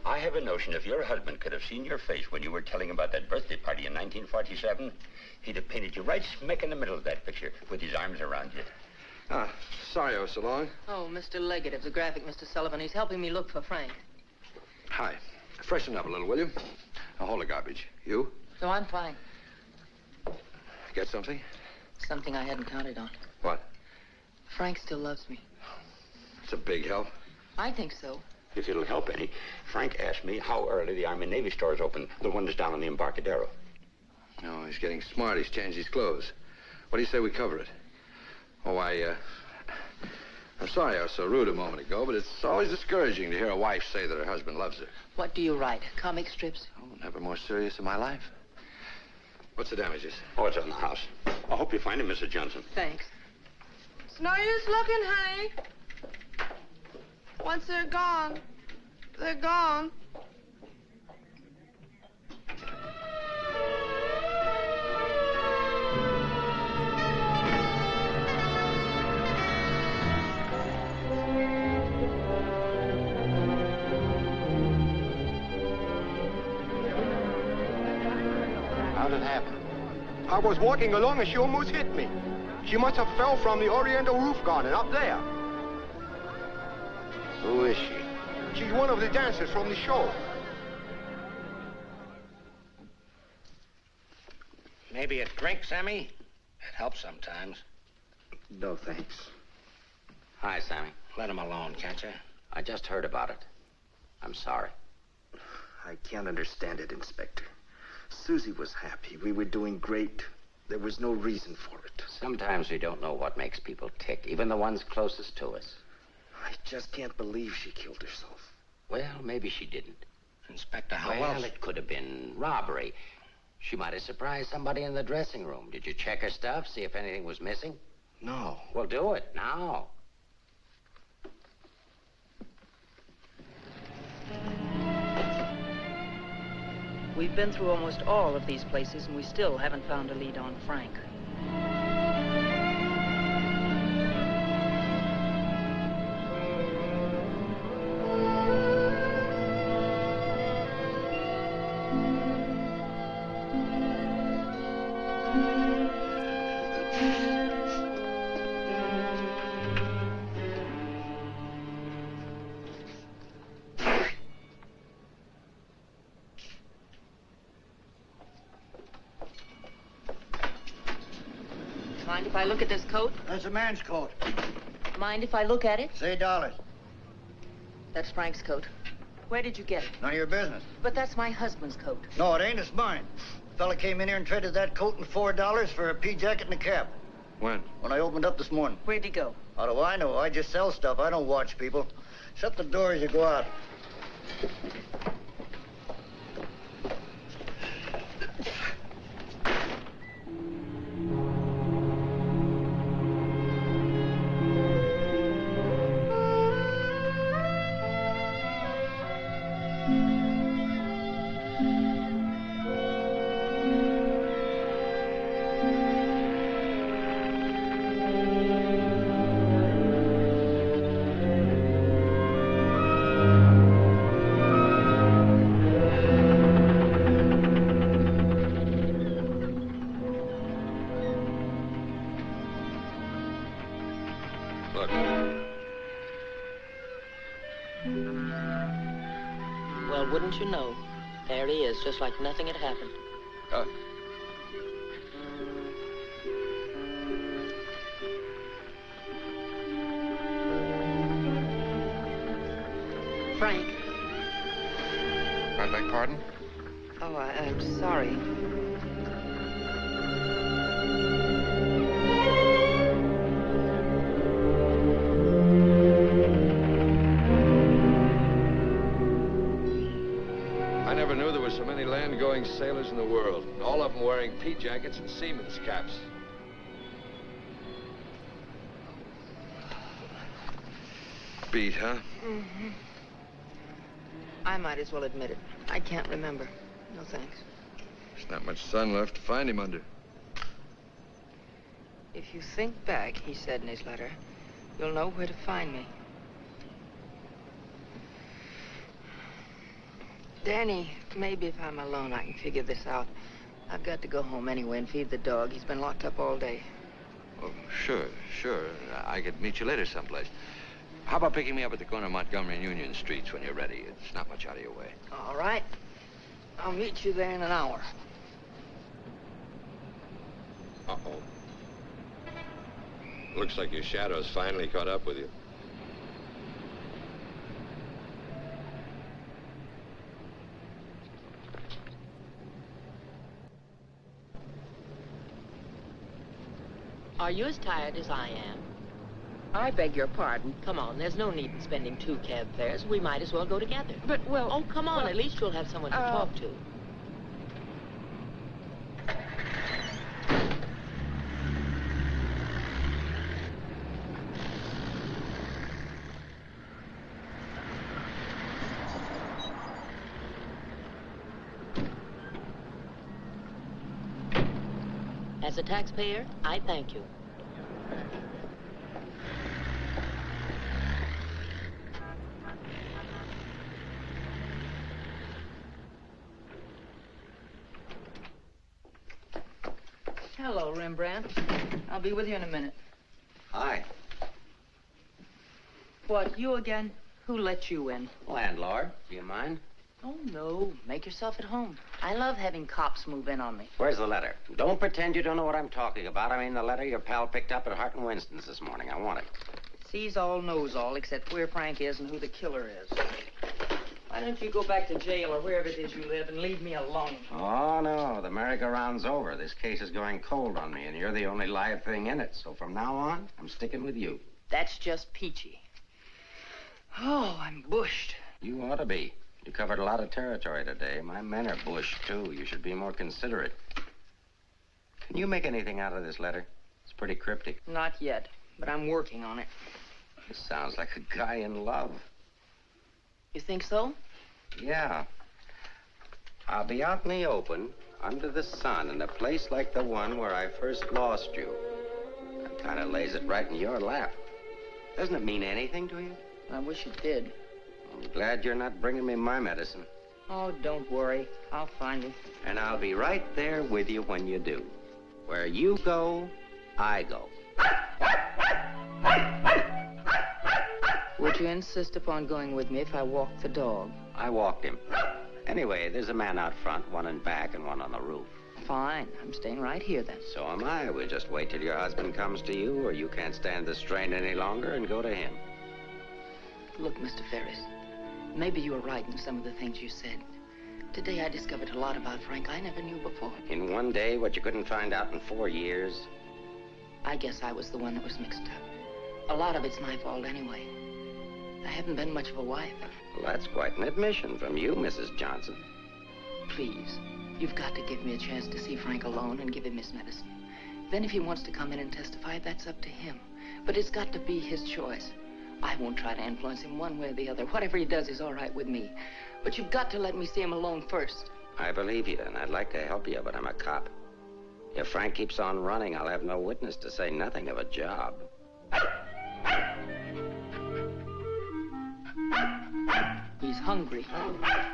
I have a notion if your husband could have seen your face when you were telling about that birthday party in 1947, he'd have painted you right smack in the middle of that picture with his arms around you. Ah, sorry I was so long. Oh, Mr. Leggett of the graphic, Mr. Sullivan. He's helping me look for Frank. Hi. freshen up a little, will you? Now, hold the garbage. You? No, I'm fine. Get something? Something I hadn't counted on. What? Frank still loves me. It's a big help. I think so. If it'll help any, Frank asked me how early the Army and Navy stores open, the one that's down on the Embarcadero. No, he's getting smart. He's changed his clothes. What do you say we cover it? Oh, I'm sorry I was so rude a moment ago, but it's always discouraging to hear a wife say that her husband loves her. What do you write? Comic strips? Oh, never more serious in my life. What's the damages? Oh, it's on the house. I hope you find him, Mrs. Johnson. Thanks. It's no use looking, honey. Once they're gone, they're gone. How'd it happen? I was walking along and she almost hit me. She must have fell from the Oriental roof garden up there. Who is she? She's one of the dancers from the show. Maybe a drink, Sammy? It helps sometimes. No, thanks. Hi, Sammy. Let him alone, can't you? I just heard about it. I'm sorry. I can't understand it, Inspector. Susie was happy. We were doing great. There was no reason for it. Sometimes we don't know what makes people tick, even the ones closest to us. I just can't believe she killed herself. Well, maybe she didn't. Inspector, how Well, else? it could have been robbery. She might have surprised somebody in the dressing room. Did you check her stuff, see if anything was missing? No. Well, do it now. We've been through almost all of these places, and we still haven't found a lead on Frank. Mind if I look at this coat? That's a man's coat. Mind if I look at it? Say dollars. That's Frank's coat. Where did you get it? None of your business. But that's my husband's coat. No, it ain't. It's mine. Fella came in here and traded that coat and $4 for a pea jacket and a cap. When? When I opened up this morning. Where'd he go? How do I know? I just sell stuff. I don't watch people. Shut the door as you go out. Look. Well, wouldn't you know? There he is, just like nothing had happened. Frank. I beg pardon? Oh, I'm sorry. I never knew there were so many land-going sailors in the world. All of them wearing pea jackets and seamen's caps. Beat, huh? Mm-hmm. I might as well admit it. I can't remember. No thanks. There's not much sun left to find him under. If you think back, he said in his letter, you'll know where to find me. Danny, maybe if I'm alone, I can figure this out. I've got to go home anyway and feed the dog. He's been locked up all day. Oh, sure. I could meet you later someplace. How about picking me up at the corner of Montgomery and Union Streets when you're ready? It's not much out of your way. All right. I'll meet you there in an hour. Uh-oh. Looks like your shadow's finally caught up with you. Are you as tired as I am? I beg your pardon. Come on, there's no need in spending 2 cab fares. We might as well go together. But, well... Oh, come on. At least you'll have someone to talk to. As a taxpayer, I thank you. Hello, Rembrandt. I'll be with you in a minute. Hi. What, you again? Who let you in? Landlord, do you mind? Oh, no. Make yourself at home. I love having cops move in on me. Where's the letter? Don't pretend you don't know what I'm talking about. I mean the letter your pal picked up at Hart and Winston's this morning. I want it. Sees all, knows all, except where Frank is and who the killer is. Why don't you go back to jail or wherever it is you live and leave me alone? Oh, no. The merry-go-round's over. This case is going cold on me, and you're the only live thing in it. So from now on, I'm sticking with you. That's just peachy. Oh, I'm bushed. You ought to be. You covered a lot of territory today. My men are bushed, too. You should be more considerate. Can you make anything out of this letter? It's pretty cryptic. Not yet, but I'm working on it. This sounds like a guy in love. You think so? Yeah. I'll be out in the open, under the sun, in a place like the one where I first lost you. That kind of lays it right in your lap. Doesn't it mean anything to you? I wish it did. I'm glad you're not bringing me my medicine. Oh, don't worry. I'll find you. And I'll be right there with you when you do. Where you go, I go. Would you insist upon going with me if I walked the dog? I walked him. Anyway, there's a man out front, one in back and one on the roof. Fine. I'm staying right here, then. So am I. We'll just wait till your husband comes to you, or you can't stand the strain any longer and go to him. Look, Mr. Ferris, maybe you were right in some of the things you said. Today I discovered a lot about Frank I never knew before. In one day, what you couldn't find out in 4 years? I guess I was the one that was mixed up. A lot of it's my fault anyway. I haven't been much of a wife. Well, that's quite an admission from you, Mrs. Johnson. Please, you've got to give me a chance to see Frank alone and give him his medicine. Then if he wants to come in and testify, that's up to him. But it's got to be his choice. I won't try to influence him one way or the other. Whatever he does is all right with me. But you've got to let me see him alone first. I believe you, and I'd like to help you, but I'm a cop. If Frank keeps on running, I'll have no witness to say nothing of a job. He's hungry.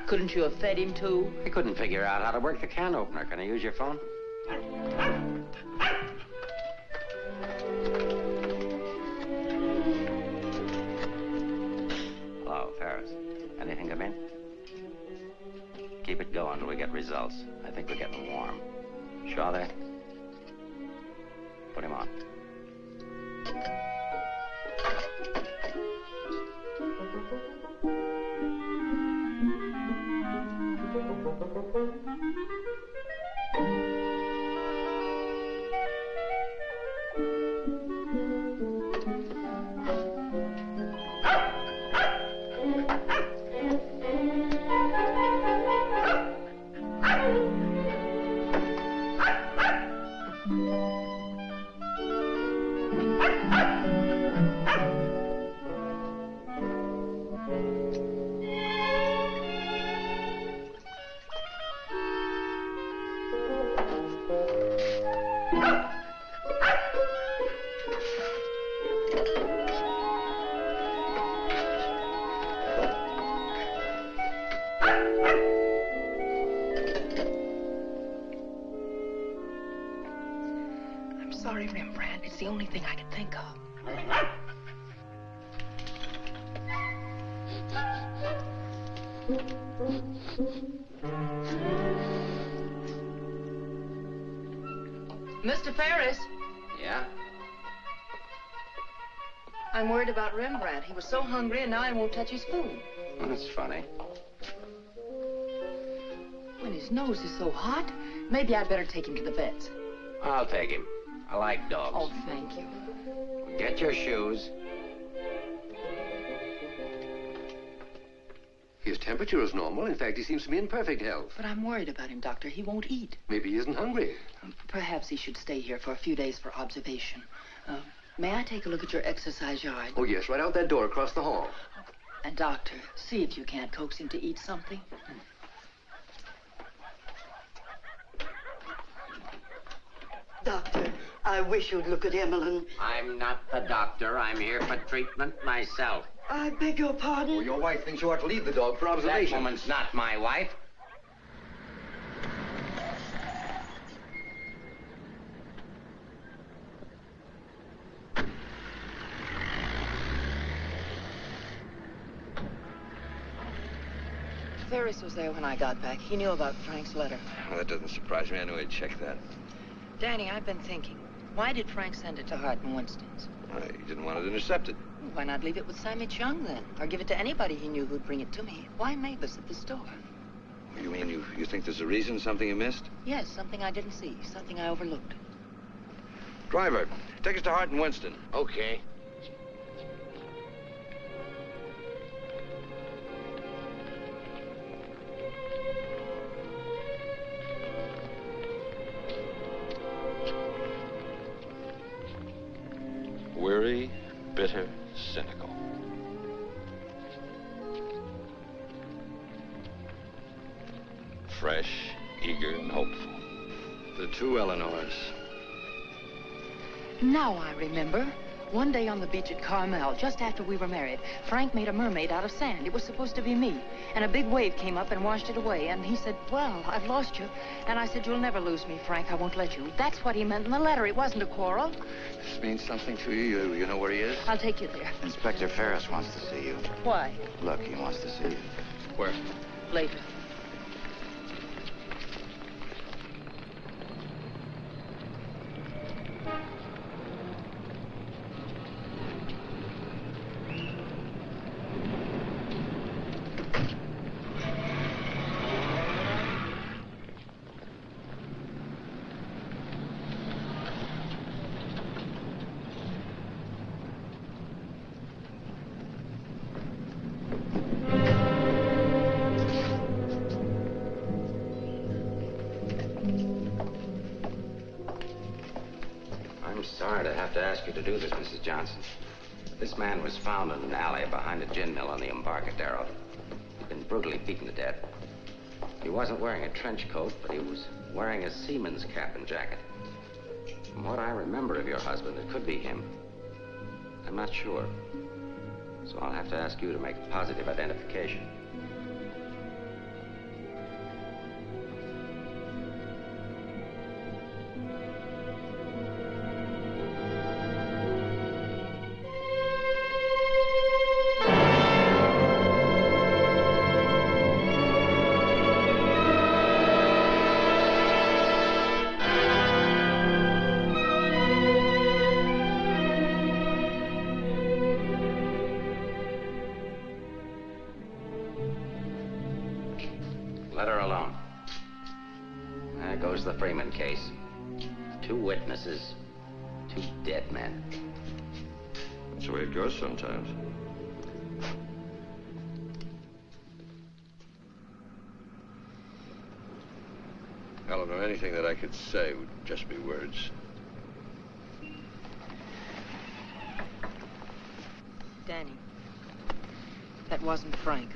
Couldn't you have fed him, too? I couldn't figure out how to work the can opener. Can I use your phone? Hello, Ferris. Anything come in? Keep it going until we get results. I think we're getting warm. Shaw there? Put him on. Sorry, Rembrandt. It's the only thing I could think of. Mr. Ferris, Yeah? I'm worried about Rembrandt. He was so hungry and now he won't touch his food. Well, that's funny. When his nose is so hot, maybe I'd better take him to the vet's. I'll take him. I like dogs. Oh, thank you. Get your shoes. His temperature is normal. In fact, he seems to be in perfect health. But I'm worried about him, Doctor. He won't eat. Maybe he isn't hungry. Perhaps he should stay here for a few days for observation. May I take a look at your exercise yard? Oh, yes, right out that door across the hall. And, Doctor, see if you can't coax him to eat something. Doctor, I wish you'd look at Emmeline. I'm not the doctor. I'm here for treatment myself. I beg your pardon? Well, your wife thinks you ought to leave the dog for observation. That woman's not my wife. Ferris was there when I got back. He knew about Frank's letter. Well, that doesn't surprise me. I knew he'd check that. Danny, I've been thinking. Why did Frank send it to Hart and Winston's? He didn't want it intercepted. Why not leave it with Sammy Chung, then? Or give it to anybody he knew who'd bring it to me? Why Mavis at the store? You mean you think there's a reason, something you missed? Yes, something I didn't see, something I overlooked. Driver, take us to Hart and Winston. Okay. Weary, bitter, cynical. Fresh, eager, and hopeful. The two Eleanors. Now I remember. One day on the beach at Carmel, just after we were married, Frank made a mermaid out of sand. It was supposed to be me. And a big wave came up and washed it away. And he said, well, I've lost you. And I said, you'll never lose me, Frank. I won't let you. That's what he meant in the letter. It wasn't a quarrel. This means something to you. You know where he is? I'll take you there. Inspector Ferris wants to see you. Why? Look, he wants to see you. Where? Later. Sorry to have to ask you to do this, Mrs. Johnson. This man was found in an alley behind a gin mill on the Embarcadero. He'd been brutally beaten to death. He wasn't wearing a trench coat, but he was wearing a seaman's cap and jacket. From what I remember of your husband, it could be him. I'm not sure. So I'll have to ask you to make a positive identification. Let her alone. There goes the Freeman case. 2 witnesses, 2 dead men. That's the way it goes sometimes. Eleanor, anything that I could say would just be words. Danny, that wasn't Frank.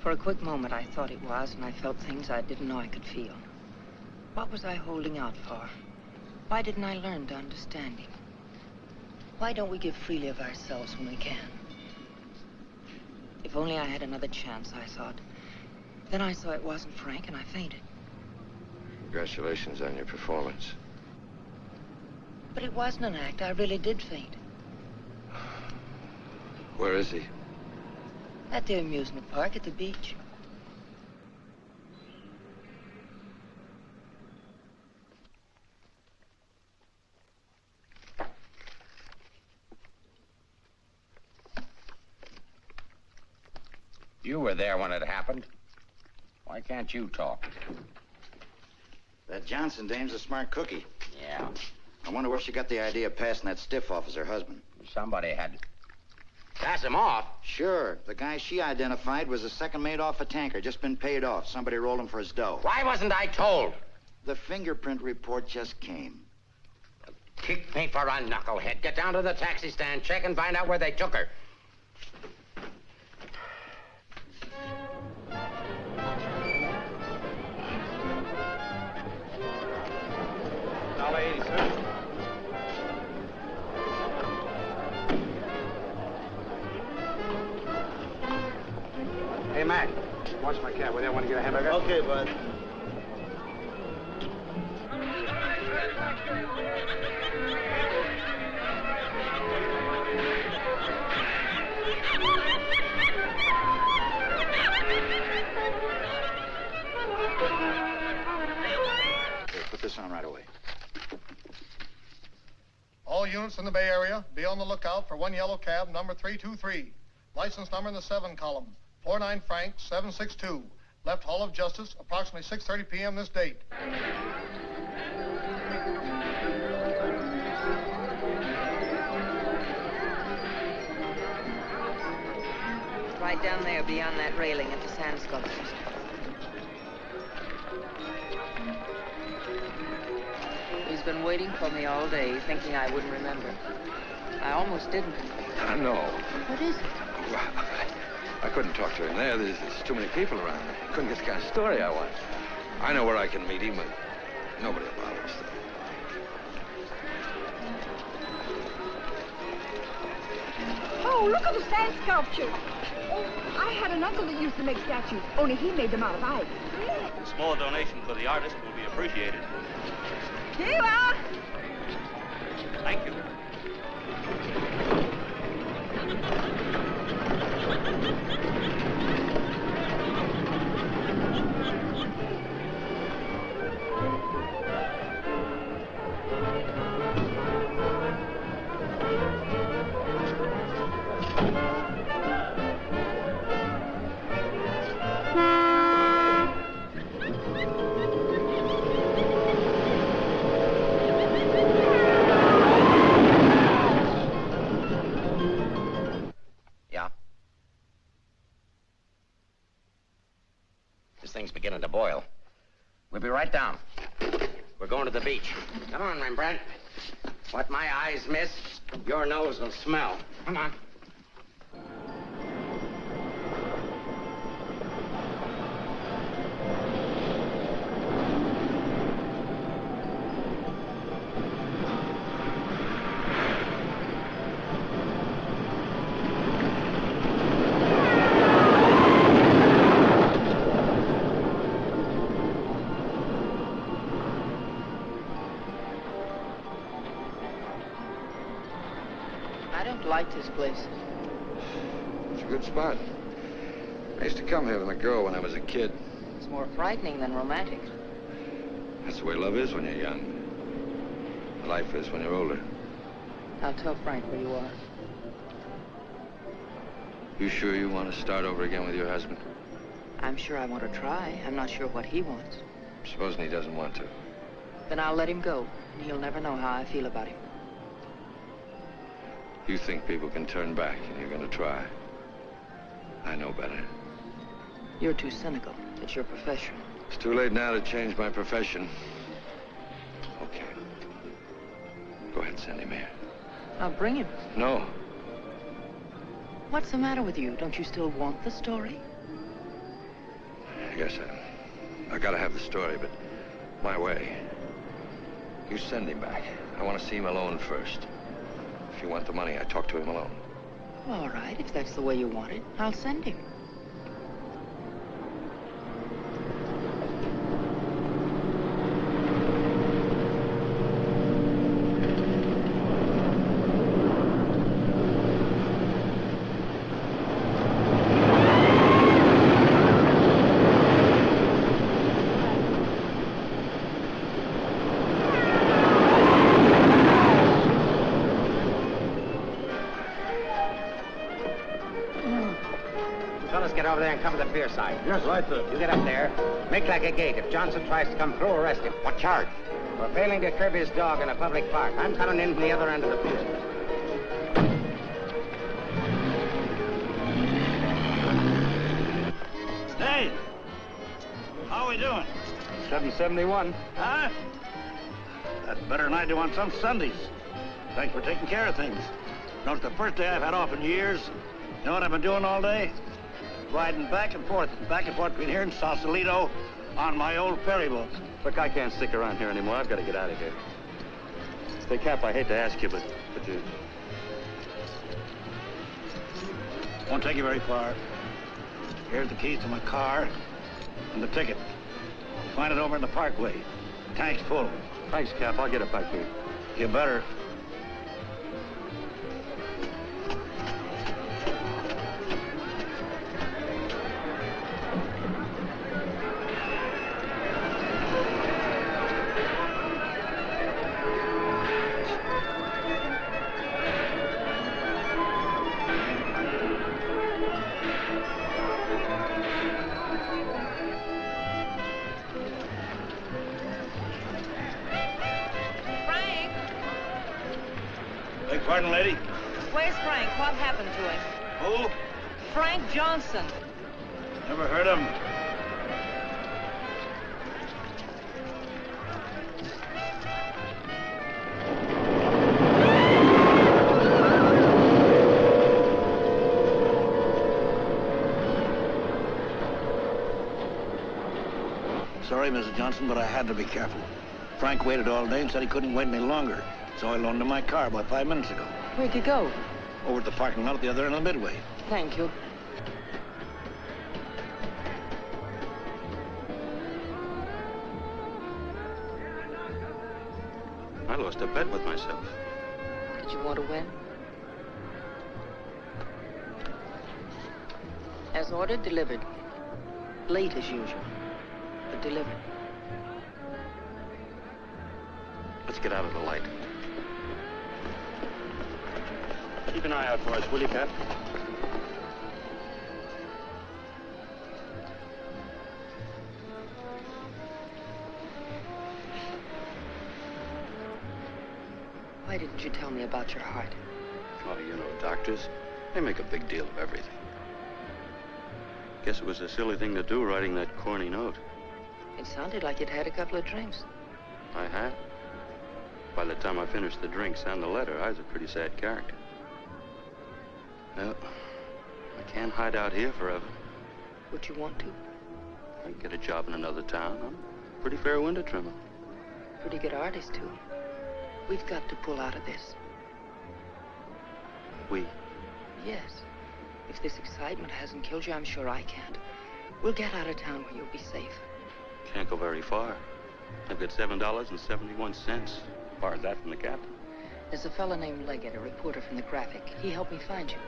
For a quick moment, I thought it was, and I felt things I didn't know I could feel. What was I holding out for? Why didn't I learn to understand him? Why don't we give freely of ourselves when we can? If only I had another chance, I thought. Then I saw it wasn't Frank, and I fainted. Congratulations on your performance. But it wasn't an act. I really did faint. Where is he? At the amusement park at the beach. You were there when it happened. Why can't you talk? That Johnson dame's a smart cookie. Yeah. I wonder where she got the idea of passing that stiff off as her husband. Somebody had to pass him off. Sure. The guy she identified was the second mate off a tanker, just been paid off. Somebody rolled him for his dough. Why wasn't I told? The fingerprint report just came. Kick me for a knucklehead. Get down to the taxi stand, check and find out where they took her. $1.80, sir. Hey, Mac, watch my cab. Will you want to get a hamburger? Okay, bud. Here, put this on right away. All units in the Bay Area, be on the lookout for one yellow cab, number 323. License number in the 7 column. 49 Frank, 762. Left Hall of Justice, approximately 6:30 p.m. this date. Right down there beyond that railing at the sand sculptures. He's been waiting for me all day, thinking I wouldn't remember. I almost didn't. I know. What is it? I couldn't talk to him there. There's too many people around. I couldn't get the kind of story I want. I know where I can meet him, but nobody will bother us. Oh, look at the sand sculpture. Oh, I had an uncle that used to make statues, only he made them out of ice. A small donation for the artist will be appreciated. Here you are. Thank you. This thing's beginning to boil. We'll be right down. We're going to the beach. Come on, Rembrandt. What my eyes miss, your nose will smell. Come on. Liked his place. It's a good spot. I used to come here with a girl when I was a kid. It's more frightening than romantic. That's the way love is when you're young. Life is when you're older. I'll tell Frank where you are. You sure you want to start over again with your husband? I'm sure I want to try. I'm not sure what he wants. Supposing he doesn't want to. Then I'll let him go, and he'll never know how I feel about him. You think people can turn back, and you're going to try. I know better. You're too cynical. It's your profession. It's too late now to change my profession. Okay. Go ahead, send him here. I'll bring him. No. What's the matter with you? Don't you still want the story? I guess I gotta have the story, but my way. You send him back. I want to see him alone first. If you want the money, I talk to him alone. All right, if that's the way you want it, I'll send him. Fellas, get over there and cover the pier side. Yes, right, sir. You get up there. Make like a gate. If Johnson tries to come through, arrest him. What charge? For failing to curb his dog in a public park. I'm coming in from the other end of the pier. Hey! How are we doing? 771. Huh? That's better than I do on some Sundays. Thanks for taking care of things. You know, it's the first day I've had off in years. You know what I've been doing all day? Riding back and forth between here and Sausalito on my old ferry boat. Look, I can't stick around here anymore. I've got to get out of here. Say, Cap, I hate to ask you, but you... Won't take you very far. Here's the keys to my car and the ticket. Find it over in the parkway. Tank's full. Thanks, Cap. I'll get it back here. You better. Pardon, lady? Where's Frank? What happened to him? Who? Frank Johnson. Never heard of him. Sorry, Mrs. Johnson, but I had to be careful. Frank waited all day and said he couldn't wait any longer. So I loaned him my car about 5 minutes ago. Where'd you go? Over at the parking lot at the other end of the Midway. Thank you. I lost a bet with myself. Did you want to win? As ordered, delivered. Late as usual, but delivered. Let's get out of the light. Keep an eye out for us, will you, Cap? Why didn't you tell me about your heart? Oh, you know, doctors, they make a big deal of everything. Guess it was a silly thing to do, writing that corny note. It sounded like you'd had a couple of drinks. I had. By the time I finished the drinks and the letter, I was a pretty sad character. Well, I can't hide out here forever. Would you want to? I can get a job in another town. I'm a pretty fair window trimmer. Pretty good artist, too. We've got to pull out of this. We? Yes. If this excitement hasn't killed you, I'm sure I can't. We'll get out of town where you'll be safe. Can't go very far. I've got $7.71. Borrowed that from the captain. There's a fellow named Leggett, a reporter from the Graphic. He helped me find you.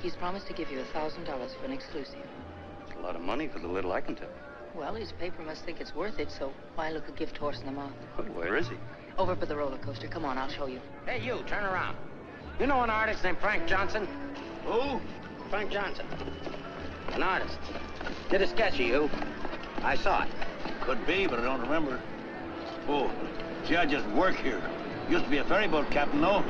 He's promised to give you $1,000 for an exclusive. It's a lot of money for the little I can tell. Well, his paper must think it's worth it, so why look a gift horse in the mouth? Where is he? Over by the roller coaster. Come on, I'll show you. Hey, you, turn around. You know an artist named Frank Johnson? Who? Frank Johnson. An artist. Did a sketch of you. I saw it. Could be, but I don't remember. Oh, see, I just work here. Used to be a ferry boat captain, though.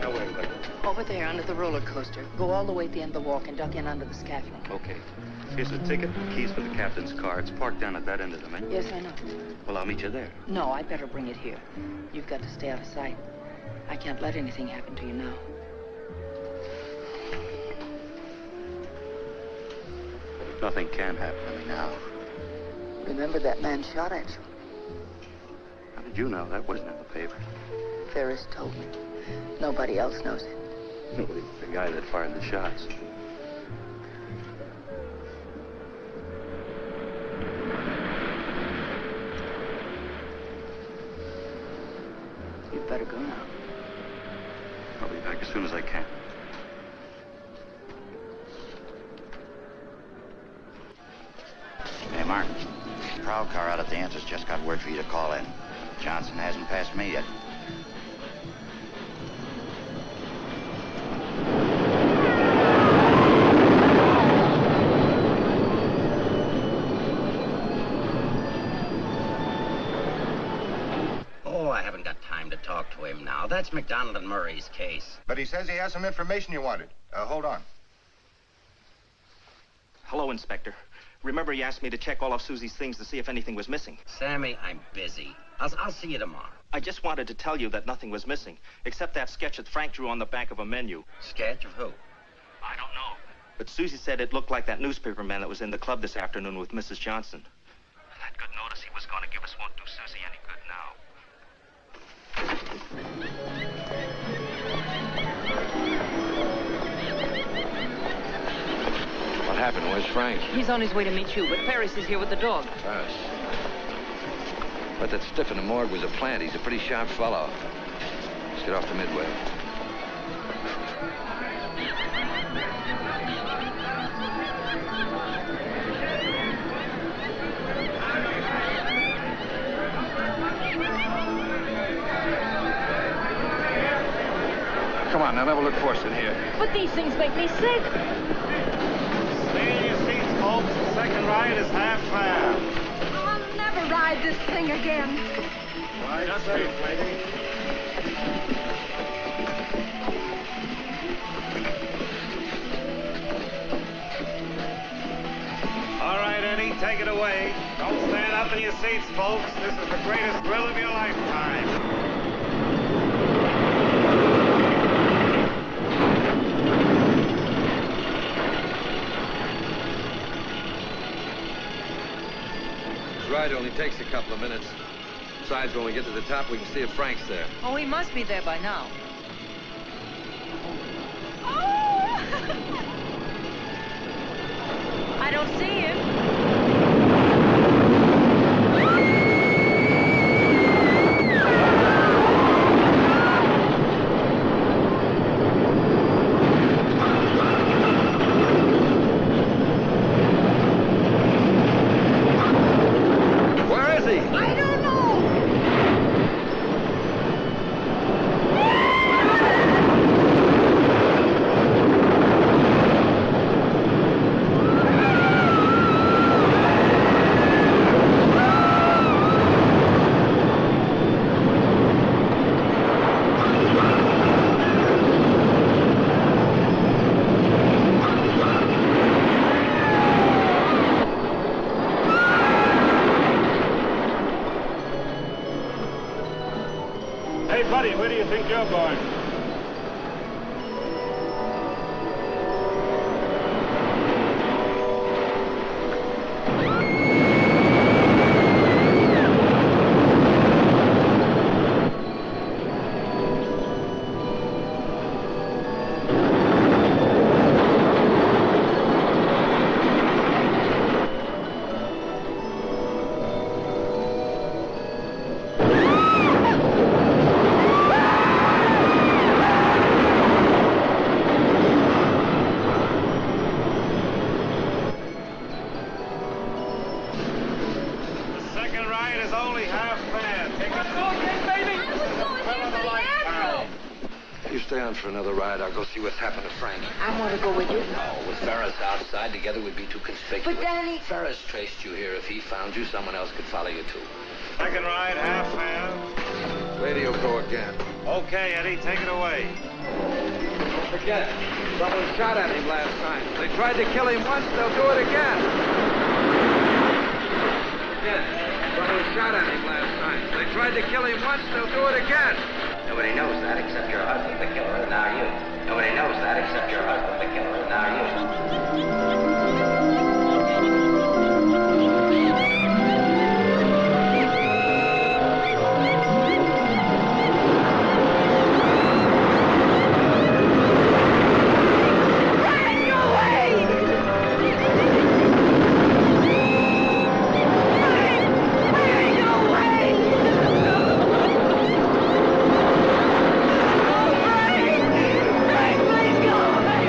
Now, wait a minute. Over there, under the roller coaster. Go all the way at the end of the walk and duck in under the scaffolding. Okay. Here's the ticket and keys for the captain's car. It's parked down at that end of the main. Yes, I know. Well, I'll meet you there. No, I'd better bring it here. You've got to stay out of sight. I can't let anything happen to you now. Nothing can happen to me now. Remember that man shot at you? How did you know? That wasn't in the paper. Ferris told me. Nobody else knows it. The guy that fired the shots. You'd better go now. I'll be back as soon as I can. Mark, the prowl car out at the entrance just got word for you to call in. Johnson hasn't passed me yet. Oh, I haven't got time to talk to him now. That's McDonald and Murray's case. But he says he has some information you wanted. Hold on. Hello, Inspector. Remember you asked me to check all of Susie's things to see if anything was missing? Sammy, I'm busy. I'll see you tomorrow. I just wanted to tell you that nothing was missing, except that sketch that Frank drew on the back of a menu. Sketch of who? I don't know. But Susie said it looked like that newspaper man that was in the club this afternoon with Mrs. Johnson. I had good notice he was going to give us won't do Susie any good now. What happened? Where's Frank? He's on his way to meet you, but Ferris is here with the dog. Ferris. But that stiff in the morgue was a plant. He's a pretty sharp fellow. Let's get off to Midway. Come on, now never look forced in here. But these things make me sick. Stay in your seats, folks. The second ride is half fare. I'll never ride this thing again. Right, just wait, lady. All right, Eddie, take it away. Don't stand up in your seats, folks. This is the greatest thrill of your lifetime. This ride only takes a couple of minutes. Besides, when we get to the top, we can see if Frank's there. Oh, he must be there by now. I don't see him. Where is he? I don't know. Hey, buddy, where do you think you're going? You stay on for another ride. I'll go see what's happened to Frank. I want to go with you. No, with Ferris outside, together we'd be too conspicuous. But, Danny... Ferris traced you here. If he found you, someone else could follow you, too. Second ride, half fare. Radio go again. Okay, Eddie, take it away. Don't forget, someone shot at him last night. They tried to kill him once, they'll do it again. Again, someone shot at him last night. They tried to kill him once, they'll do it again. Nobody knows that except your husband, the killer, and now you. Nobody knows that except your husband, the killer, and now you. Frank, please go away.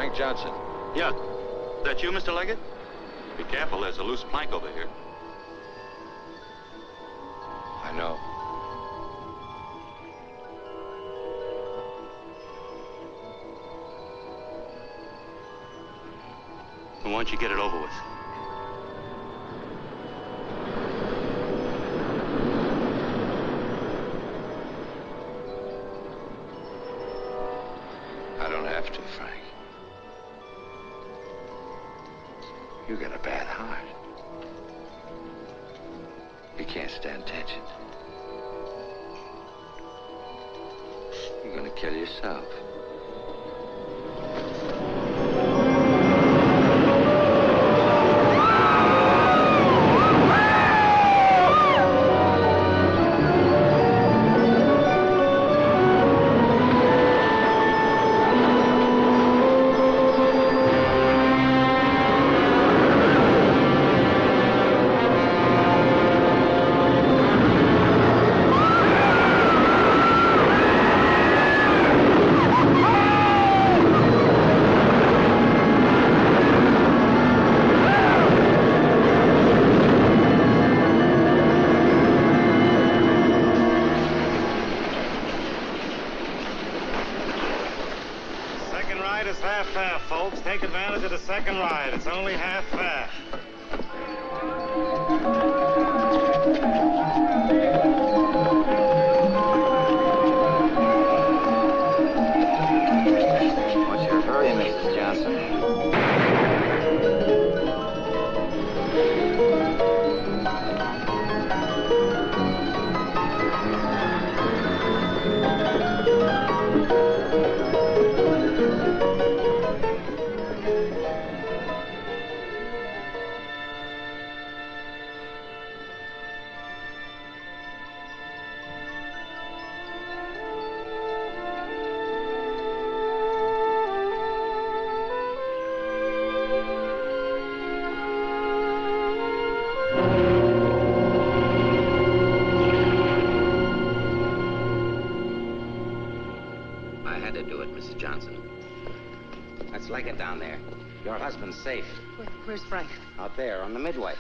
Frank Johnson. Yeah. That you, Mr. Leggett? Be careful, there's a loose plank over here. I know. Why don't you get it over with? I don't have to, Frank. You got a bad heart. You can't stand tension. You're gonna kill yourself. Take advantage of the second ride. It's only half fare. What's your hurry, Mrs. Johnson? I had to do it, Mrs. Johnson. That's Leggett down there. Your husband's safe. Where's Frank? Out there on the midway.